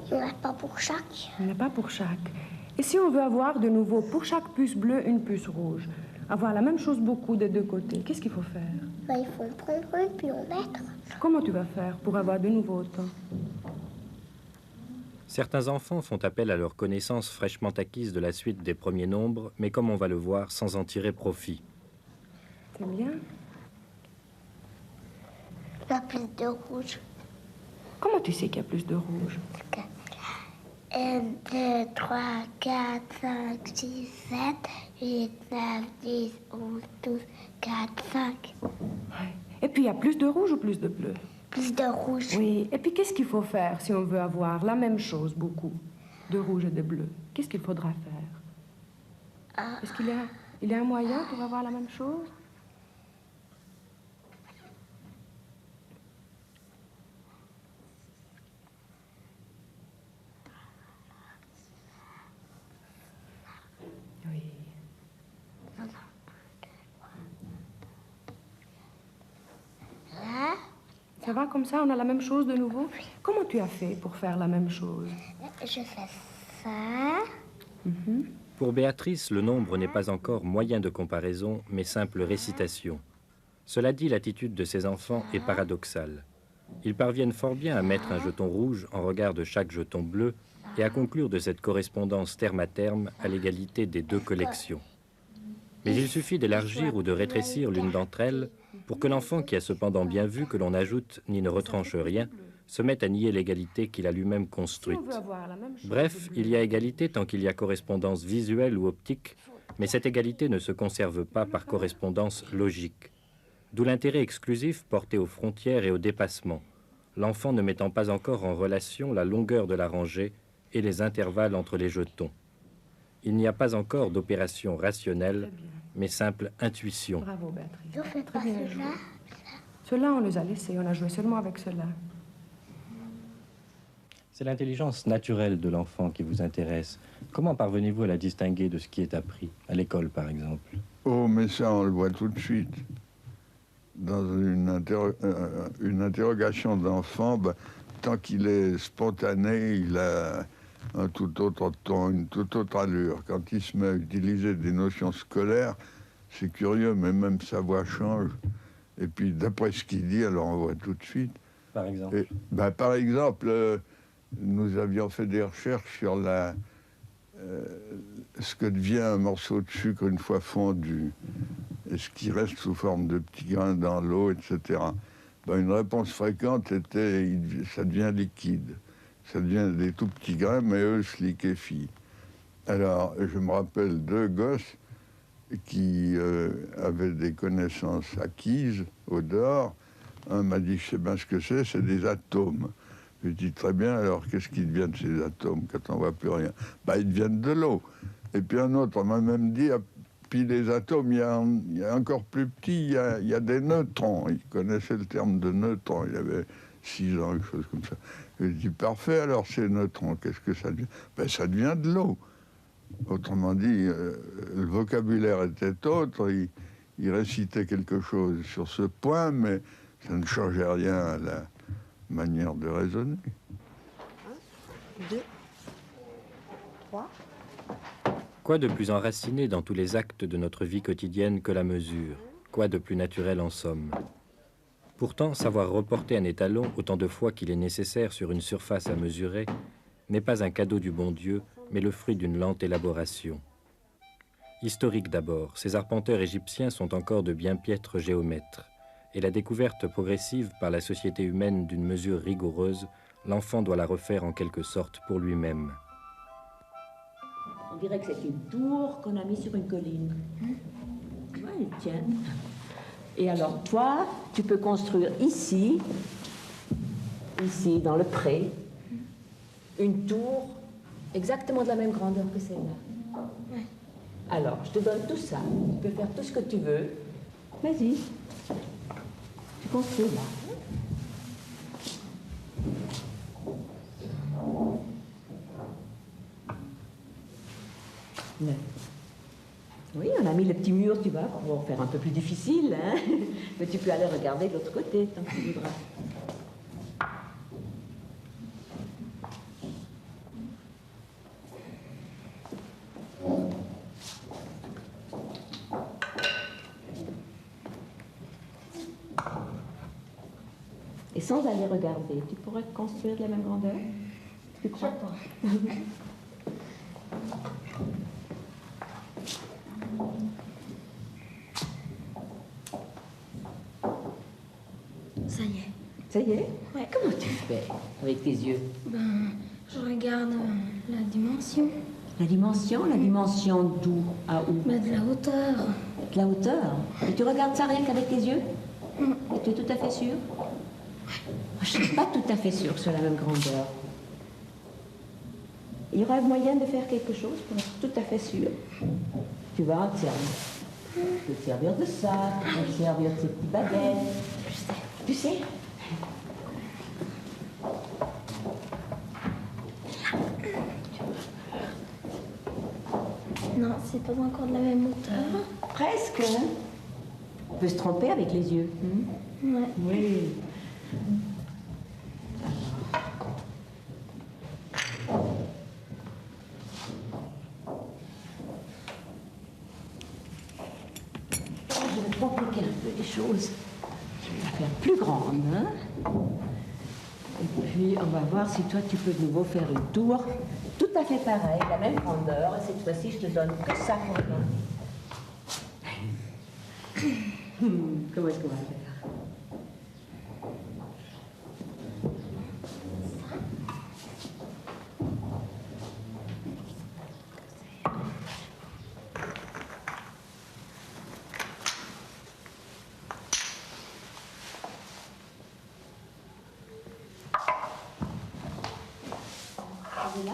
il n'y en a pas pour chaque. Il n'y en a pas pour chaque. Et si on veut avoir de nouveau pour chaque puce bleue une puce rouge, avoir la même chose beaucoup des deux côtés, qu'est-ce qu'il faut faire? Ben, il faut en prendre une puis en mettre. Comment tu vas faire pour avoir de nouveau autant? Certains enfants font appel à leurs connaissances fraîchement acquises de la suite des premiers nombres, mais comme on va le voir, sans en tirer profit. C'est bien. Il y a plus de rouge. Comment tu sais qu'il y a plus de rouge? 1, 2, 3, 4, 5, 6, 7, 8, 9, 10, 11, 12, 4, 5. Ouais. Et puis il y a plus de rouge ou plus de bleu? Plus de rouge. Oui. Et puis qu'est-ce qu'il faut faire si on veut avoir la même chose beaucoup? de rouge et de bleu, qu'est-ce qu'il faudra faire? Est-ce qu'il y a un moyen pour avoir la même chose? Oui. Ça va comme ça, on a la même chose de nouveau? Comment tu as fait pour faire la même chose? Je fais ça. Pour Béatrice, le nombre n'est pas encore moyen de comparaison, mais simple récitation. Cela dit, l'attitude de ces enfants est paradoxale. Ils parviennent fort bien à mettre un jeton rouge en regard de chaque jeton bleu et à conclure de cette correspondance terme à terme à l'égalité des deux collections. Mais il suffit d'élargir ou de rétrécir l'une d'entre elles pour que l'enfant, qui a cependant bien vu que l'on n'ajoute ni ne retranche rien, se mette à nier l'égalité qu'il a lui-même construite. Bref, il y a égalité tant qu'il y a correspondance visuelle ou optique, mais cette égalité ne se conserve pas par correspondance logique. D'où l'intérêt exclusif porté aux frontières et au dépassement, l'enfant ne mettant pas encore en relation la longueur de la rangée et les intervalles entre les jetons. Il n'y a pas encore d'opération rationnelle, mais simple intuition. Bravo, Béatrice. On fait pas Très bien cela. joué. Ceux-là, on les a laissés, on a joué seulement avec ceux-là. C'est l'intelligence naturelle de l'enfant qui vous intéresse. Comment parvenez-vous à la distinguer de ce qui est appris, à l'école par exemple? Oh, mais ça, on le voit tout de suite. Dans une interrogation d'enfant, ben, tant qu'il est spontané, il a un tout autre ton, une toute autre allure. Quand il se met à utiliser des notions scolaires, c'est curieux, mais même sa voix change. Et puis, d'après ce qu'il dit, alors on voit tout de suite. Par exemple? Et, ben, par exemple, nous avions fait des recherches sur ce que devient un morceau de sucre une fois fondu, et ce qui reste sous forme de petits grains dans l'eau, etc. Ben, une réponse fréquente était ça devient liquide. Ça devient des tout petits grains, mais eux se liquéfient. Alors, je me rappelle deux gosses qui avaient des connaissances acquises au dehors. Un m'a dit, je sais bien ce que c'est des atomes. Je dis, très bien, alors qu'est-ce qui devient de ces atomes quand on ne voit plus rien? Ben, ils deviennent de l'eau. Et puis un autre m'a même dit, puis les atomes, il y a encore plus petit, il y a des neutrons. Il connaissait le terme de neutrons, il avait 6 ans, quelque chose comme ça. Je dis, parfait, alors ces neutrons, qu'est-ce que ça devient? Ben, ça devient de l'eau. Autrement dit, le vocabulaire était autre, il récitait quelque chose sur ce point, mais ça ne changeait rien à la manière de raisonner. 1, 2, 3. Quoi de plus enraciné dans tous les actes de notre vie quotidienne que la mesure? Quoi de plus naturel en somme? Pourtant, savoir reporter un étalon autant de fois qu'il est nécessaire sur une surface à mesurer n'est pas un cadeau du bon Dieu, mais le fruit d'une lente élaboration. Historique d'abord, ces arpenteurs égyptiens sont encore de bien piètres géomètres, et la découverte progressive par la société humaine d'une mesure rigoureuse, l'enfant doit la refaire en quelque sorte pour lui-même. On dirait que c'est une tour qu'on a mise sur une colline. Ouais, elle tient. Et alors, toi, tu peux construire ici, dans le pré, une tour exactement de la même grandeur que celle-là. Ouais. Alors, je te donne tout ça. Tu peux faire tout ce que tu veux. Vas-y. Tu construis là. Ouais. Oui, on a mis le petit mur, tu vois, pour faire un peu plus difficile, hein. Mais tu peux aller regarder de l'autre côté, tant que tu voudras. Et sans aller regarder, tu pourrais construire de la même grandeur? Tu crois pas? Ça y est. Ça y est? Ouais. Comment tu fais avec tes yeux? Ben, je regarde la dimension. La dimension d'où à où? Ben, de la hauteur. De la hauteur? Et tu regardes ça rien qu'avec tes yeux? Et tu es tout à fait sûr? Je ne suis pas tout à fait sûre que ce soit la même grandeur. Il y aura moyen de faire quelque chose pour être tout à fait sûr. Tu vas te servir. Tu peux te servir de ça, tu peux te servir de ces petites baguettes. Tu sais? Non, c'est pas encore de la même hauteur. Presque, hein? On peut se tromper avec les yeux. Ouais. Oui. Je vais compliquer un peu les choses. Je vais la faire plus grande, hein? Et puis, on va voir si toi, tu peux de nouveau faire une tour tout à fait pareille, la même grandeur. Et cette fois-ci, je te donne que ça pour toi. Comment est-ce qu'on va faire? Là.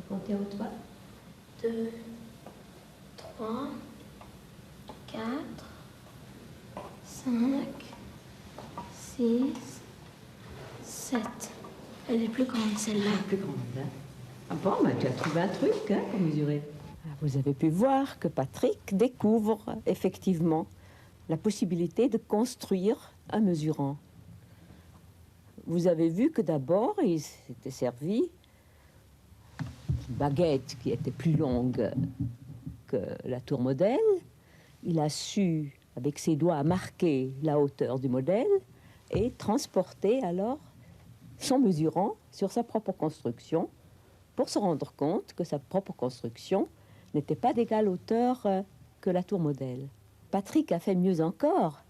Comptez au toit. 2, 3, 4, 5, 6, 7. Elle est plus grande, celle-là. Plus grande, hein? Ah bon, bah, tu as trouvé un truc, hein, pour mesurer. Vous avez pu voir que Patrick découvre effectivement la possibilité de construire un mesurant. Vous avez vu que d'abord, il s'était servi une baguette qui était plus longue que la tour modèle. Il a su, avec ses doigts, marquer la hauteur du modèle et transporter alors son mesurant sur sa propre construction pour se rendre compte que sa propre construction n'était pas d'égale hauteur que la tour modèle. Patrick a fait mieux encore.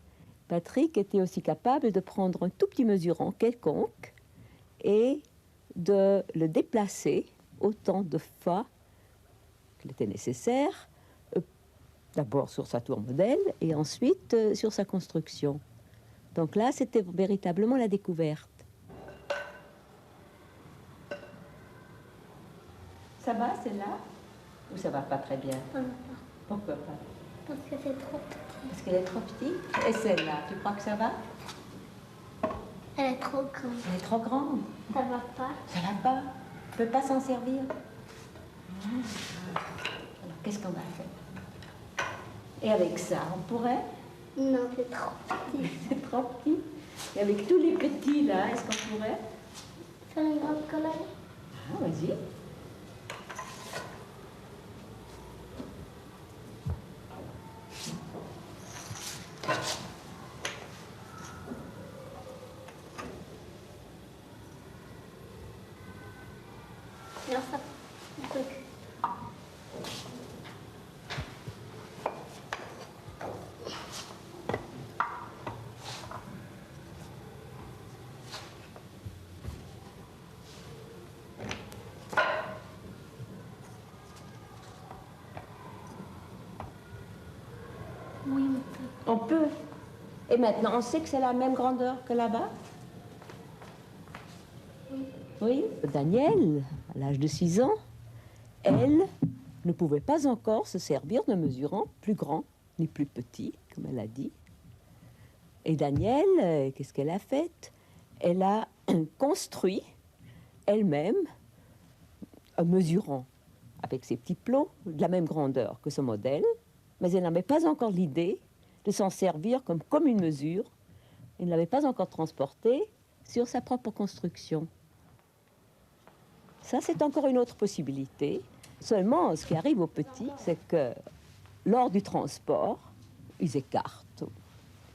Patrick était aussi capable de prendre un tout petit mesurant quelconque et de le déplacer autant de fois qu'il était nécessaire, d'abord sur sa tour modèle et ensuite sur sa construction. Donc là, c'était véritablement la découverte. Ça va, celle-là? Ou ça va pas très bien? Pourquoi pas? Parce que c'est trop petit. Parce qu'elle est trop petite? Et celle-là, tu crois que ça va? Elle est trop grande. Elle est trop grande. Ça va pas. Ça va pas. Tu peux pas s'en servir. Alors, qu'est-ce qu'on va faire? Et avec ça, on pourrait? Non, c'est trop petit. C'est trop petit. Et avec tous les petits, là, est-ce qu'on pourrait? Faire une grande colonne? Ah, vas-y. Non, ça... un truc. Oui, on peut. Et maintenant, on sait que c'est la même grandeur que là-bas? Oui. Danielle, à l'âge de 6 ans, elle ne pouvait pas encore se servir d'un mesurant plus grand ni plus petit, comme elle a dit. Et Danielle, qu'est-ce qu'elle a fait? Elle a construit elle-même un mesurant avec ses petits plots de la même grandeur que ce modèle, mais elle n'avait pas encore l'idée de s'en servir comme une mesure. Elle ne l'avait pas encore transporté sur sa propre construction. Ça, c'est encore une autre possibilité. Seulement, ce qui arrive aux petits, c'est que lors du transport, ils écartent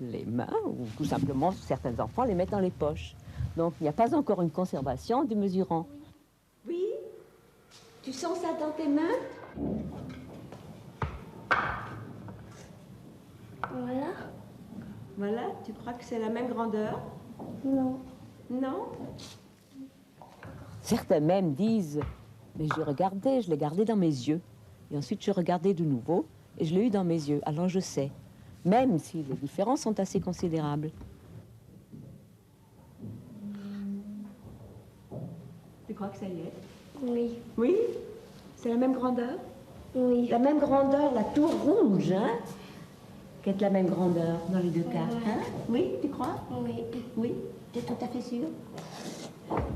les mains, ou tout simplement, certains enfants les mettent dans les poches. Donc, il n'y a pas encore une conservation du mesurant. Oui? Tu sens ça dans tes mains? Voilà. Voilà, tu crois que c'est la même grandeur? Non. Non? Certains même disent, mais je l'ai gardé dans mes yeux. Et ensuite, je regardais de nouveau et je l'ai eu dans mes yeux. Alors je sais, même si les différences sont assez considérables. Tu crois que ça y est? Oui. Oui? C'est la même grandeur? Oui. La même grandeur, la tour rouge, hein? Qui est la même grandeur dans les deux cas, hein? Oui, tu crois? Oui. Oui, tu es tout à fait sûr?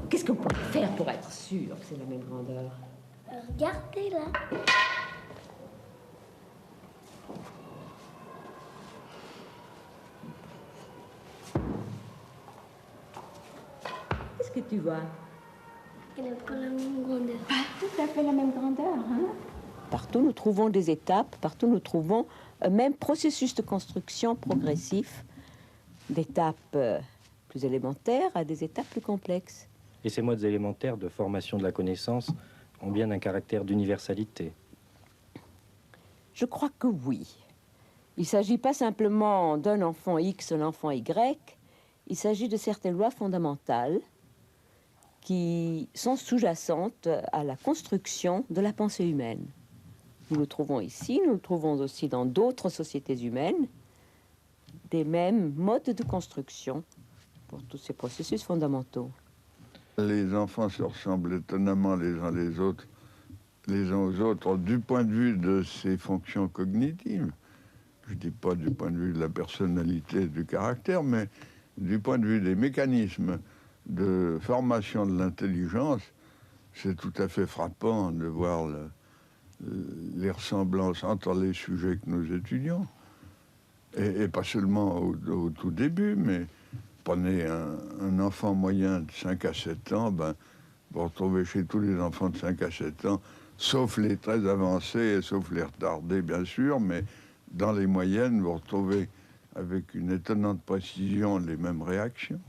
Qu'est-ce qu'on peut faire pour être sûr que c'est la même grandeur? Regardez là. Qu'est-ce que tu vois? Elle n'a pas la même grandeur. Pas tout à fait la même grandeur, hein? Partout, nous trouvons des étapes, partout, nous trouvons un même processus de construction progressif, d'étapes plus élémentaires à des étapes plus complexes. Et ces modes élémentaires de formation de la connaissance ont bien un caractère d'universalité. Je crois que oui. Il ne s'agit pas simplement d'un enfant X, un enfant Y. Il s'agit de certaines lois fondamentales qui sont sous-jacentes à la construction de la pensée humaine. Nous le trouvons ici, nous le trouvons aussi dans d'autres sociétés humaines, des mêmes modes de construction pour tous ces processus fondamentaux. Les enfants se ressemblent étonnamment les uns aux autres, du point de vue de ses fonctions cognitives. Je ne dis pas du point de vue de la personnalité, du caractère, mais du point de vue des mécanismes de formation de l'intelligence. C'est tout à fait frappant de voir les ressemblances entre les sujets que nous étudions. Et pas seulement au tout début, mais prenez un enfant moyen de 5 à 7 ans, vous retrouvez chez tous les enfants de 5 à 7 ans, sauf les très avancés et sauf les retardés, bien sûr, mais dans les moyennes, vous retrouvez avec une étonnante précision les mêmes réactions.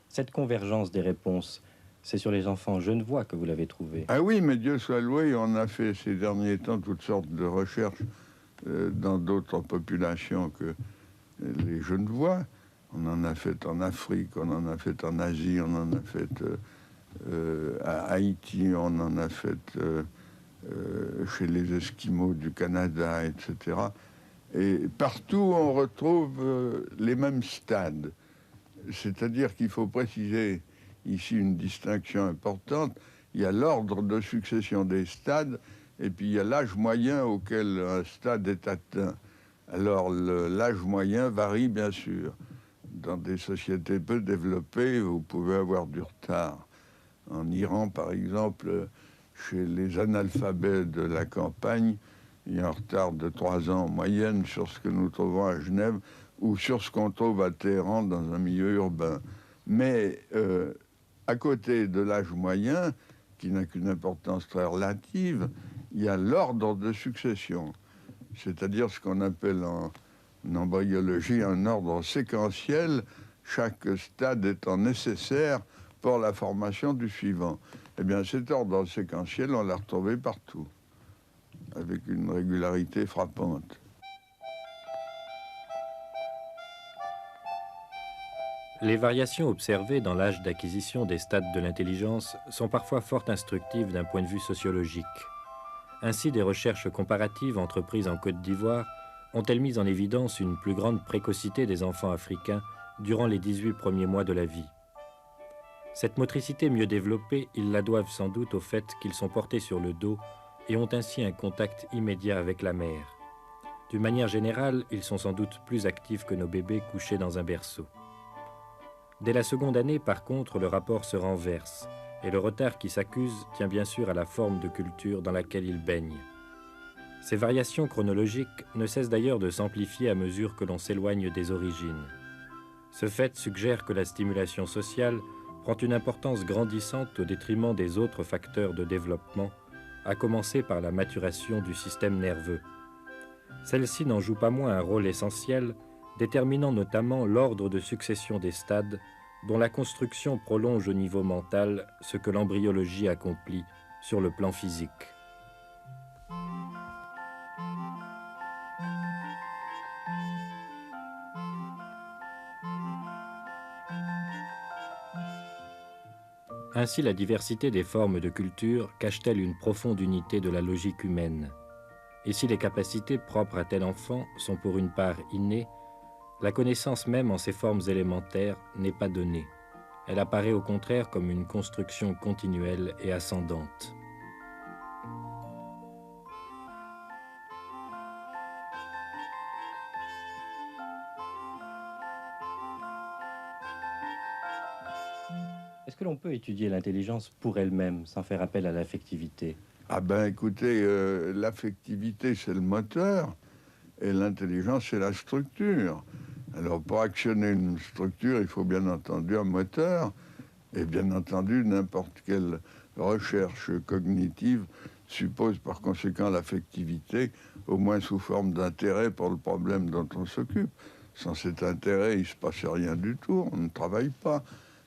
Cette convergence des réponses, c'est sur les enfants genevois que vous l'avez trouvée. Ah oui, mais Dieu soit loué, on a fait ces derniers temps toutes sortes de recherches dans d'autres populations que les genevois. On en a fait en Afrique, on en a fait en Asie, on en a fait à Haïti, on en a fait chez les Esquimaux du Canada, etc. Et partout, on retrouve les mêmes stades. C'est-à-dire qu'il faut préciser ici une distinction importante. Il y a l'ordre de succession des stades, et puis il y a l'âge moyen auquel un stade est atteint. Alors l'âge moyen varie, bien sûr. Dans des sociétés peu développées, vous pouvez avoir du retard. En Iran, par exemple, chez les analphabètes de la campagne, il y a un retard de 3 ans en moyenne sur ce que nous trouvons à Genève ou sur ce qu'on trouve à Téhéran dans un milieu urbain. Mais à côté de l'âge moyen, qui n'a qu'une importance très relative, il y a l'ordre de succession, c'est-à-dire ce qu'on appelle en embryologie un ordre séquentiel, chaque stade étant nécessaire pour la formation du suivant. Eh bien, cet ordre séquentiel, on l'a retrouvé partout, avec une régularité frappante. Les variations observées dans l'âge d'acquisition des stades de l'intelligence sont parfois fort instructives d'un point de vue sociologique. Ainsi, des recherches comparatives entreprises en Côte d'Ivoire ont-elles mis en évidence une plus grande précocité des enfants africains durant les 18 premiers mois de la vie. Cette motricité mieux développée, ils la doivent sans doute au fait qu'ils sont portés sur le dos et ont ainsi un contact immédiat avec la mère. D'une manière générale, ils sont sans doute plus actifs que nos bébés couchés dans un berceau. Dès la seconde année, par contre, le rapport se renverse, et le retard qui s'accuse tient bien sûr à la forme de culture dans laquelle ils baignent. Ces variations chronologiques ne cessent d'ailleurs de s'amplifier à mesure que l'on s'éloigne des origines. Ce fait suggère que la stimulation sociale prend une importance grandissante au détriment des autres facteurs de développement, à commencer par la maturation du système nerveux. Celle-ci n'en joue pas moins un rôle essentiel, déterminant notamment l'ordre de succession des stades, dont la construction prolonge au niveau mental ce que l'embryologie accomplit sur le plan physique. Ainsi, la diversité des formes de culture cache-t-elle une profonde unité de la logique humaine? Et si les capacités propres à tel enfant sont pour une part innées, la connaissance même en ses formes élémentaires n'est pas donnée. Elle apparaît au contraire comme une construction continuelle et ascendante. Est-ce que l'on peut étudier l'intelligence pour elle-même, sans faire appel à l'affectivité? Ah ben écoutez, l'affectivité c'est le moteur et l'intelligence c'est la structure. Alors pour actionner une structure, il faut bien entendu un moteur et bien entendu n'importe quelle recherche cognitive suppose par conséquent l'affectivité, au moins sous forme d'intérêt pour le problème dont on s'occupe. Sans cet intérêt, il ne se passe rien du tout, on ne travaille pas.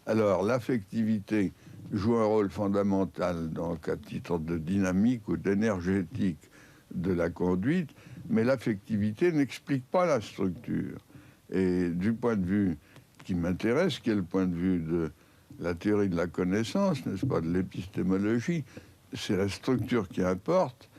Alors l'affectivité joue un rôle fondamental donc à titre de dynamique ou d'énergétique de la conduite, mais l'affectivité n'explique pas la structure. Et du point de vue qui m'intéresse, qui est le point de vue de la théorie de la connaissance, n'est-ce pas, de l'épistémologie, c'est la structure qui importe,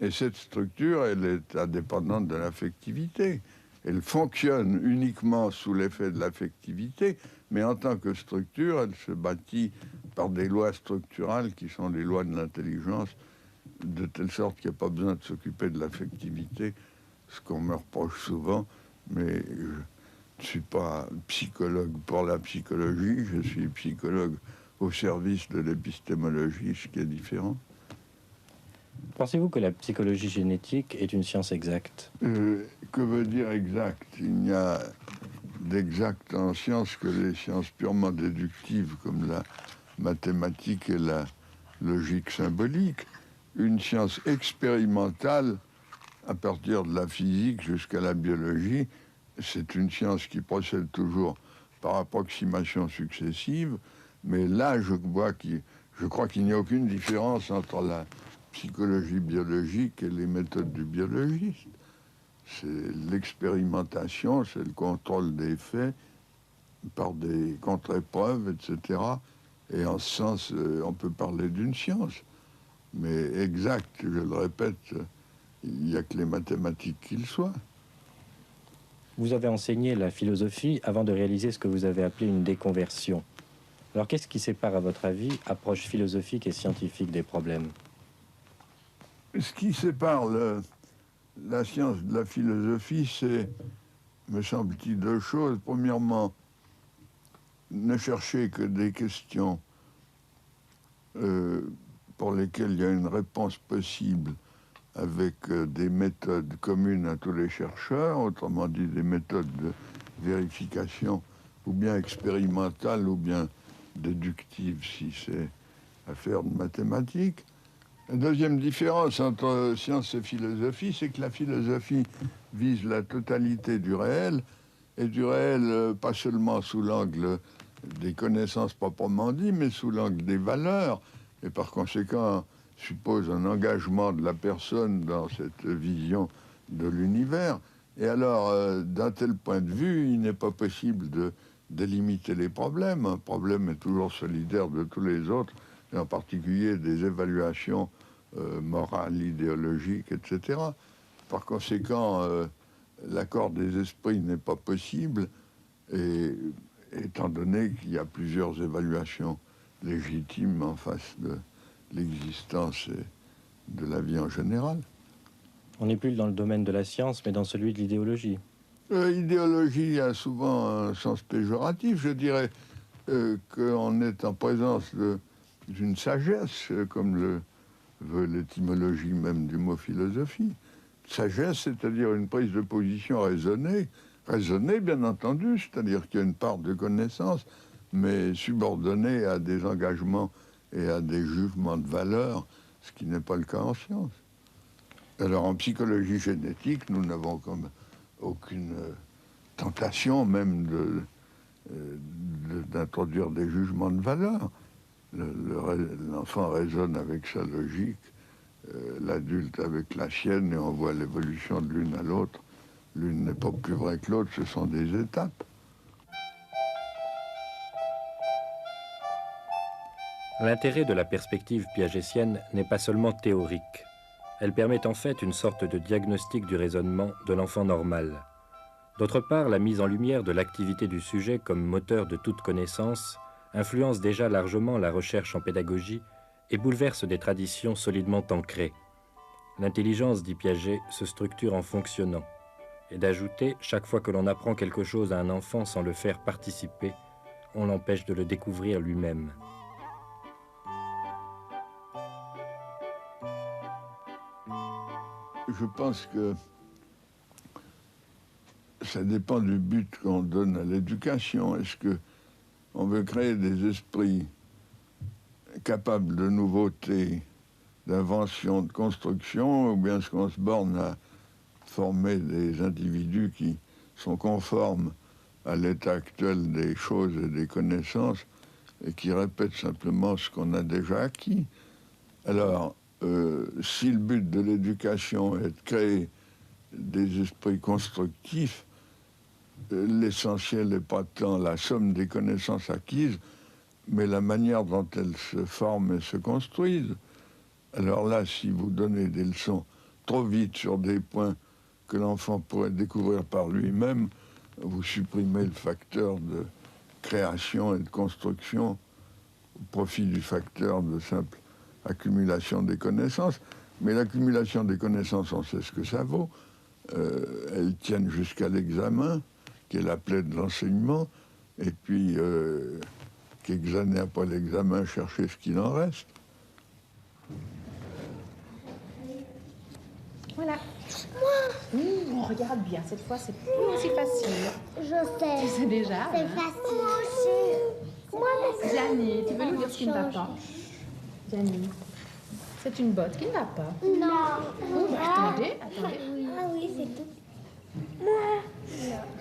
et cette structure, elle est indépendante de l'affectivité. Elle fonctionne uniquement sous l'effet de l'affectivité, mais en tant que structure, elle se bâtit par des lois structurales qui sont les lois de l'intelligence, de telle sorte qu'il n'y a pas besoin de s'occuper de l'affectivité, ce qu'on me reproche souvent, mais je ne suis pas psychologue pour la psychologie, je suis psychologue au service de l'épistémologie, ce qui est différent. Pensez-vous que la psychologie génétique est une science exacte? Que veut dire exact? Il n'y a d'exact en science que les sciences purement déductives, comme la mathématique et la logique symbolique. Une science expérimentale, à partir de la physique jusqu'à la biologie, c'est une science qui procède toujours par approximation successive, mais là, je crois qu'il n'y a aucune différence entre la psychologie biologique et les méthodes du biologiste. C'est l'expérimentation, c'est le contrôle des faits par des contre-épreuves, etc. Et en ce sens, on peut parler d'une science. Mais exact, je le répète, il n'y a que les mathématiques qui le soient. Vous avez enseigné la philosophie avant de réaliser ce que vous avez appelé une déconversion. Alors qu'est-ce qui sépare, à votre avis, approche philosophique et scientifique des problèmes? Ce qui sépare la science de la philosophie, c'est, me semble-t-il, deux choses. Premièrement, ne chercher que des questions pour lesquelles il y a une réponse possible avec des méthodes communes à tous les chercheurs, autrement dit des méthodes de vérification ou bien expérimentales ou bien déductives si c'est affaire de mathématiques. La deuxième différence entre science et philosophie, c'est que la philosophie vise la totalité du réel, et du réel pas seulement sous l'angle des connaissances proprement dit, mais sous l'angle des valeurs, et par conséquent suppose un engagement de la personne dans cette vision de l'univers. Et alors, d'un tel point de vue, il n'est pas possible de délimiter les problèmes. Un problème est toujours solidaire de tous les autres, et en particulier des évaluations morales, idéologiques, etc. Par conséquent, l'accord des esprits n'est pas possible, et étant donné qu'il y a plusieurs évaluations légitimes en face de l'existence et de la vie en général. On n'est plus dans le domaine de la science, mais dans celui de l'idéologie. L'idéologie a souvent un sens péjoratif. Je dirais qu'on est en présence d'une sagesse, comme le veut l'étymologie même du mot philosophie. Sagesse, c'est-à-dire une prise de position raisonnée. Raisonnée, bien entendu, c'est-à-dire qu'il y a une part de connaissance, mais subordonnée à des engagements et à des jugements de valeur, ce qui n'est pas le cas en science. Alors en psychologie génétique, nous n'avons comme aucune tentation même d'introduire des jugements de valeur. L'enfant raisonne avec sa logique, l'adulte avec la sienne, et on voit l'évolution de l'une à l'autre. L'une n'est pas plus vraie que l'autre, ce sont des étapes. L'intérêt de la perspective piagétienne n'est pas seulement théorique. Elle permet en fait une sorte de diagnostic du raisonnement de l'enfant normal. D'autre part, la mise en lumière de l'activité du sujet comme moteur de toute connaissance influence déjà largement la recherche en pédagogie et bouleverse des traditions solidement ancrées. L'intelligence, dit Piaget, se structure en fonctionnant. Et d'ajouter, chaque fois que l'on apprend quelque chose à un enfant sans le faire participer, on l'empêche de le découvrir lui-même. Je pense que ça dépend du but qu'on donne à l'éducation. Est-ce qu'on veut créer des esprits capables de nouveautés, d'invention, de construction, ou bien est-ce qu'on se borne à former des individus qui sont conformes à l'état actuel des choses et des connaissances et qui répètent simplement ce qu'on a déjà acquis? Alors, si le but de l'éducation est de créer des esprits constructifs, l'essentiel n'est pas tant la somme des connaissances acquises, mais la manière dont elles se forment et se construisent. Alors là, si vous donnez des leçons trop vite sur des points que l'enfant pourrait découvrir par lui-même, vous supprimez le facteur de création et de construction au profit du facteur de simple accumulation des connaissances. Mais l'accumulation des connaissances, on sait ce que ça vaut. Elles tiennent jusqu'à l'examen, qui est la plaie de l'enseignement, et puis quelques années après l'examen, chercher ce qu'il en reste. Voilà. Moi regarde bien, cette fois c'est plus aussi facile. Je sais. Tu sais déjà. C'est hein? facile. Moi aussi. Moi aussi. Gianni, tu veux nous dire ce qui ne va pas? Gianni, c'est une botte qui ne va pas. Non. Attendez. Ah oui, c'est tout.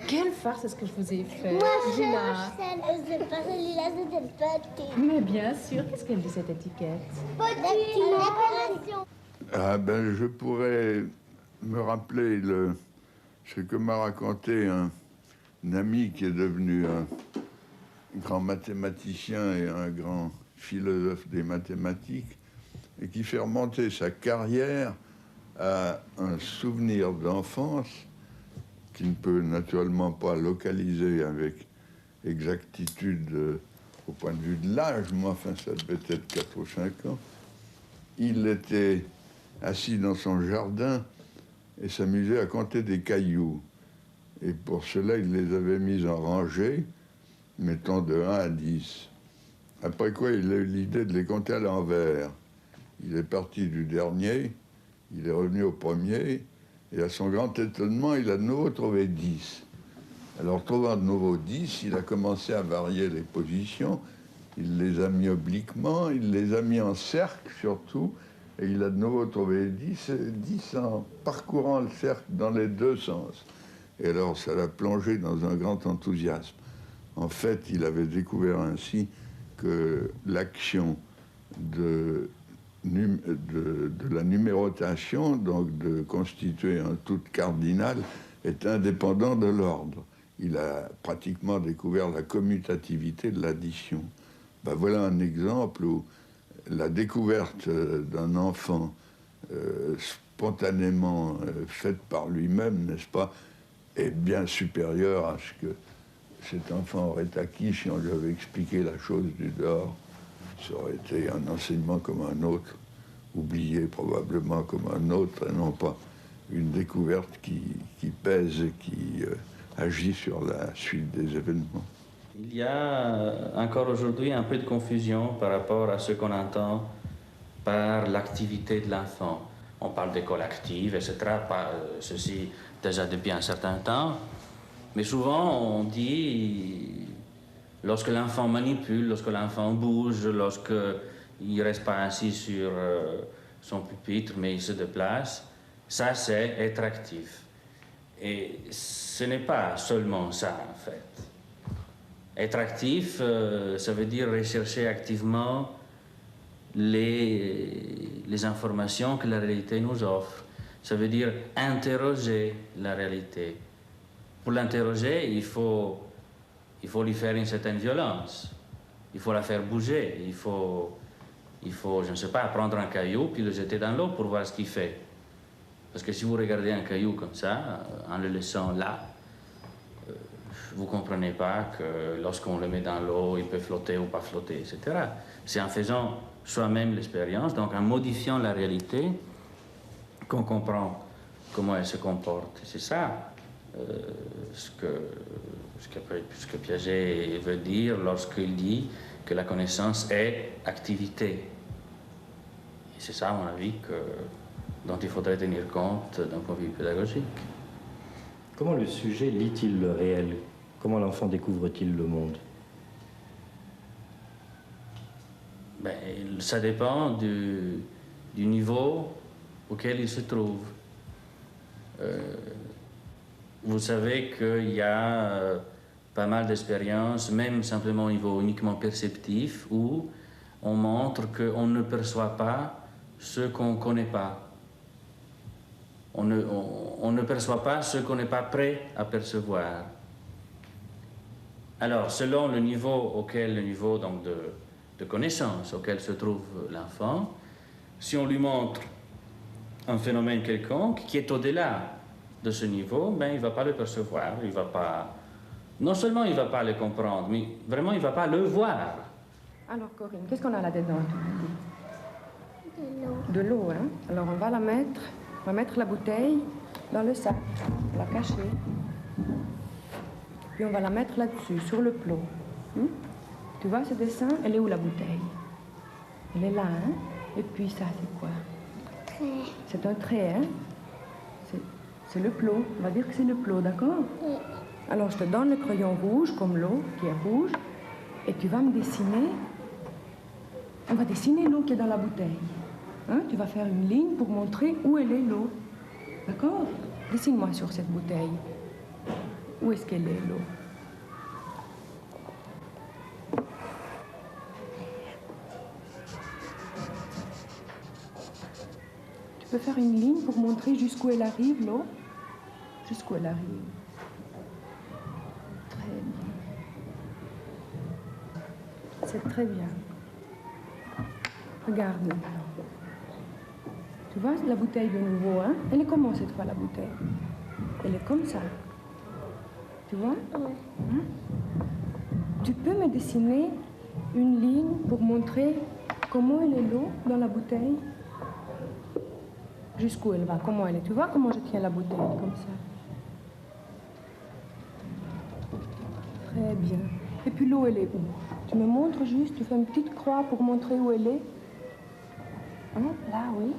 Quelle farce est-ce que je vous ai fait? Moi, Gina. c'est pas celui-là, c'est le petit. Mais bien sûr, qu'est-ce qu'elle dit cette étiquette? Petit. Ah ben, je pourrais me rappeler ce que m'a raconté un ami qui est devenu un grand mathématicien et un grand philosophe des mathématiques, et qui fait remonter sa carrière à un souvenir d'enfance qui ne peut naturellement pas localiser avec exactitude au point de vue de l'âge, mais enfin ça devait être 4 ou 5 ans. Il était assis dans son jardin et s'amusait à compter des cailloux. Et pour cela, il les avait mis en rangée, mettant de 1 à 10. Après quoi, il a eu l'idée de les compter à l'envers. Il est parti du dernier, il est revenu au premier, et à son grand étonnement, il a de nouveau trouvé 10. Alors, trouvant de nouveau 10, il a commencé à varier les positions. Il les a mis obliquement, il les a mis en cercle surtout, et il a de nouveau trouvé 10 en parcourant le cercle dans les deux sens. Et alors, ça l'a plongé dans un grand enthousiasme. En fait, il avait découvert ainsi que l'action de la numérotation, donc de constituer un tout cardinal, est indépendant de l'ordre. Il a pratiquement découvert la commutativité de l'addition. Ben voilà un exemple où la découverte d'un enfant spontanément faite par lui-même, n'est-ce pas, est bien supérieure à ce que cet enfant aurait acquis si on lui avait expliqué la chose du dehors. Ça aurait été un enseignement comme un autre, oublié probablement comme un autre, et non pas une découverte qui pèse et qui agit sur la suite des événements. Il y a encore aujourd'hui un peu de confusion par rapport à ce qu'on entend par l'activité de l'enfant. On parle d'école active, etc., ceci déjà depuis un certain temps, mais souvent on dit lorsque l'enfant manipule, lorsque l'enfant bouge, lorsqu'il ne reste pas assis sur son pupitre, mais il se déplace, ça c'est être actif. Et ce n'est pas seulement ça en fait. Être actif, ça veut dire rechercher activement les informations que la réalité nous offre. Ça veut dire interroger la réalité. Pour l'interroger, il faut lui faire une certaine violence. Il faut la faire bouger. Il faut il faut, je ne sais pas, prendre un caillou puis le jeter dans l'eau pour voir ce qu'il fait. Parce que si vous regardez un caillou comme ça, en le laissant là, vous ne comprenez pas que lorsqu'on le met dans l'eau, il peut flotter ou pas flotter, etc. C'est en faisant soi-même l'expérience, donc en modifiant la réalité, qu'on comprend comment elle se comporte. C'est ça ce que Piaget veut dire lorsqu'il dit que la connaissance est activité. Et c'est ça, à mon avis, dont il faudrait tenir compte d'un point de vue pédagogique. Comment le sujet lit-il le réel? Comment l'enfant découvre-t-il le monde? Ben, ça dépend du niveau auquel il se trouve. Vous savez qu'il y a pas mal d'expériences, même simplement au niveau uniquement perceptif, où on montre qu'on ne perçoit pas ce qu'on ne connaît pas. On ne perçoit pas ce qu'on n'est pas prêt à percevoir. Alors, selon le niveau donc de connaissance auquel se trouve l'enfant, si on lui montre un phénomène quelconque qui est au-delà de ce niveau, ben, il ne va pas le percevoir, il va pas... Non seulement il ne va pas le comprendre, mais vraiment il ne va pas le voir. Alors Corinne, qu'est-ce qu'on a là-dedans? De l'eau. De l'eau, hein? Alors on va mettre la bouteille dans le sac, la cacher. Puis on va la mettre là-dessus, sur le plot. Tu vois ce dessin? Elle est où la bouteille? Elle est là, hein? Et puis ça, c'est quoi? Trait. C'est un trait, hein? C'est le plot. On va dire que c'est le plot, d'accord? Oui. Alors je te donne le crayon rouge, comme l'eau, qui est rouge, et tu vas me dessiner. On va dessiner l'eau qui est dans la bouteille. Hein? Tu vas faire une ligne pour montrer où elle est l'eau. D'accord? Dessine-moi sur cette bouteille. Où est-ce qu'elle est, l'eau? Tu peux faire une ligne pour montrer jusqu'où elle arrive, l'eau? Jusqu'où elle arrive. Très bien. C'est très bien. Regarde maintenant. Tu vois la bouteille de nouveau, hein? Elle est comment cette fois, la bouteille? Elle est comme ça. Tu vois? Oui. Hein? Tu peux me dessiner une ligne pour montrer comment elle est l'eau dans la bouteille? Jusqu'où elle va? Comment elle est? Tu vois comment je tiens la bouteille comme ça? Très bien. Et puis l'eau, elle est où? Tu me montres juste, tu fais une petite croix pour montrer où elle est. Hein? Là, oui.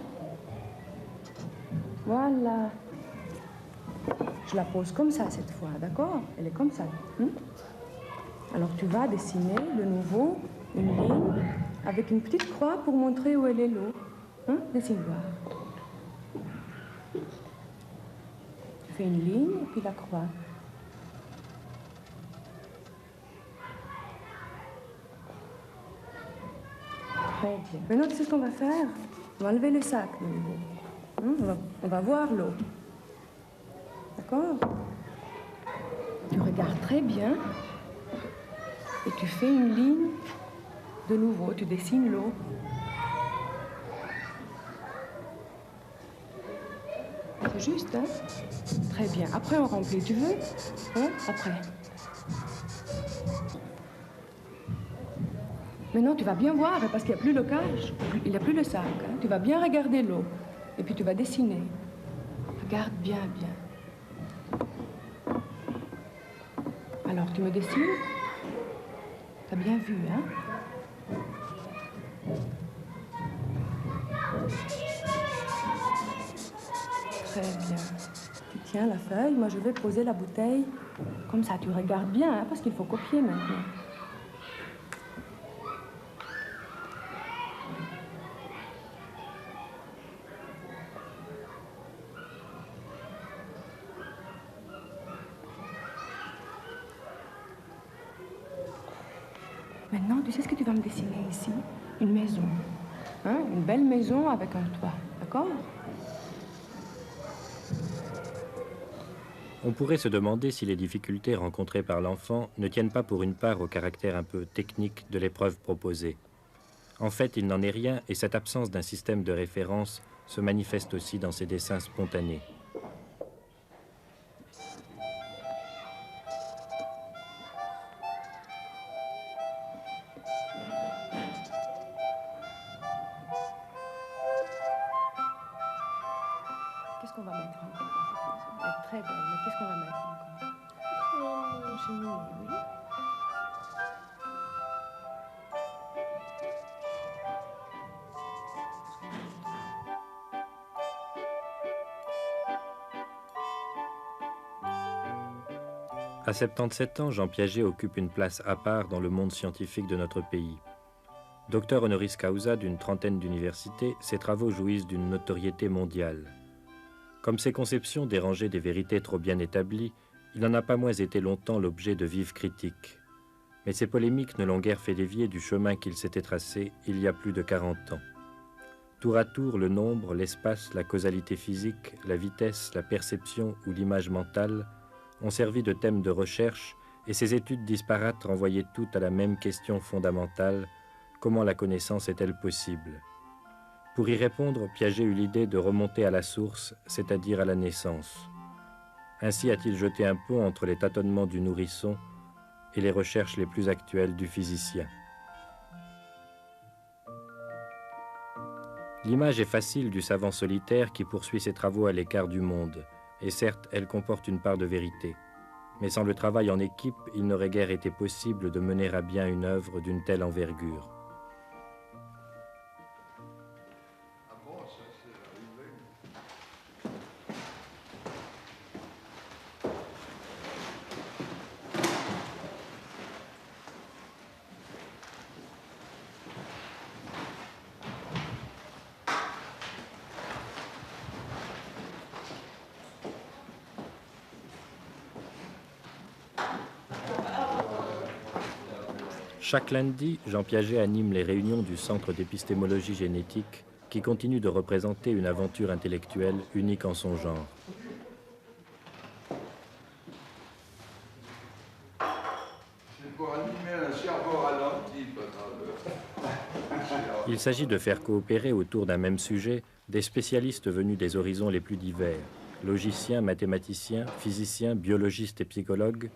Voilà. Je la pose comme ça cette fois, d'accord? Elle est comme ça. Alors tu vas dessiner de nouveau une ligne avec une petite croix pour montrer où elle est l'eau. Hein? Dessine-moi. Tu fais une ligne et puis la croix. Très bien. Maintenant, tu sais ce qu'on va faire? On va enlever le sac de nouveau. On va voir l'eau. D'accord? Tu regardes très bien et tu fais une ligne de nouveau. Tu dessines l'eau. C'est juste, hein? Très bien. Après, on remplit. Tu veux? Hein? Après. Maintenant, tu vas bien voir, parce qu'il n'y a plus le cache, il n'y a plus le sac. Hein? Tu vas bien regarder l'eau. Et puis tu vas dessiner. Regarde bien, bien. Alors, tu me dessines? T'as bien vu, hein? Très bien. Tu tiens la feuille, moi je vais poser la bouteille. Comme ça, tu regardes bien, hein, parce qu'il faut copier maintenant. Maintenant, tu sais ce que tu vas me dessiner ici? Une maison. Hein? Une belle maison avec un toit. D'accord? On pourrait se demander si les difficultés rencontrées par l'enfant ne tiennent pas pour une part au caractère un peu technique de l'épreuve proposée. En fait, il n'en est rien et cette absence d'un système de référence se manifeste aussi dans ses dessins spontanés. Qu'est-ce qu'on va mettre encore? Elle est très belle, mais qu'est-ce qu'on va mettre encore? Chenille, oui. À 77 ans, Jean Piaget occupe une place à part dans le monde scientifique de notre pays. Docteur honoris causa d'une trentaine d'universités, ses travaux jouissent d'une notoriété mondiale. Comme ses conceptions dérangeaient des vérités trop bien établies, il n'en a pas moins été longtemps l'objet de vives critiques. Mais ces polémiques ne l'ont guère fait dévier du chemin qu'il s'était tracé il y a plus de 40 ans. Tour à tour, le nombre, l'espace, la causalité physique, la vitesse, la perception ou l'image mentale ont servi de thème de recherche et ces études disparates renvoyaient toutes à la même question fondamentale: comment la connaissance est-elle possible? Pour y répondre, Piaget eut l'idée de remonter à la source, c'est-à-dire à la naissance. Ainsi a-t-il jeté un pont entre les tâtonnements du nourrisson et les recherches les plus actuelles du physicien. L'image est facile du savant solitaire qui poursuit ses travaux à l'écart du monde, et certes, elle comporte une part de vérité. Mais sans le travail en équipe, il n'aurait guère été possible de mener à bien une œuvre d'une telle envergure. Chaque lundi, Jean Piaget anime les réunions du Centre d'épistémologie génétique qui continue de représenter une aventure intellectuelle unique en son genre. C'est pour animer un cerveau ralenti pendant le... Il s'agit de faire coopérer autour d'un même sujet des spécialistes venus des horizons les plus divers, logiciens, mathématiciens, physiciens, biologistes et psychologues,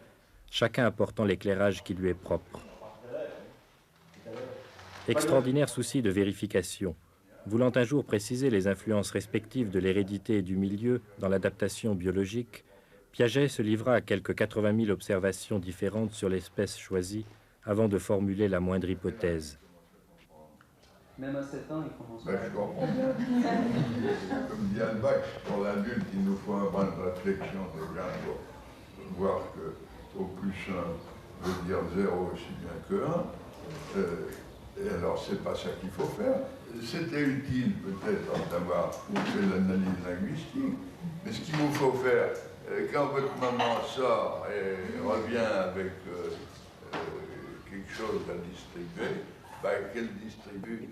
chacun apportant l'éclairage qui lui est propre. Extraordinaire souci de vérification, voulant un jour préciser les influences respectives de l'hérédité et du milieu dans l'adaptation biologique, Piaget se livra à quelques 80 000 observations différentes sur l'espèce choisie avant de formuler la moindre hypothèse. Même à 7 ans, il commence Je comprends. Comme dit Albach, pour l'adulte, il nous faut un brin de réflexion déjà pour voir que au plus 1 veut dire 0 aussi bien que 1. Et alors, c'est pas ça qu'il faut faire. C'était utile peut-être d'avoir fait l'analyse linguistique, mais ce qu'il vous faut faire, quand votre maman sort et revient avec quelque chose à distribuer, qu'elle distribue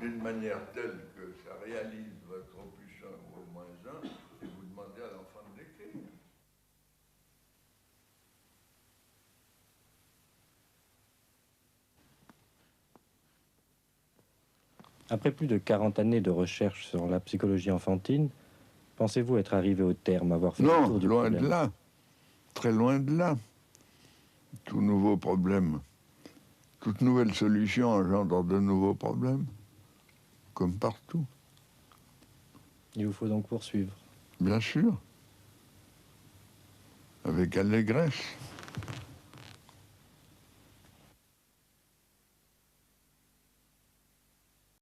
d'une manière telle que ça réalise votre plus 1 ou au moins 1, et vous demandez à l'enfant de l'écrire. Après plus de 40 années de recherche sur la psychologie enfantine, pensez-vous être arrivé au terme, avoir fait le tour du problème? Non, loin de là. Très loin de là. Tout nouveau problème, toute nouvelle solution engendre de nouveaux problèmes, comme partout. Il vous faut donc poursuivre. Bien sûr. Avec allégresse.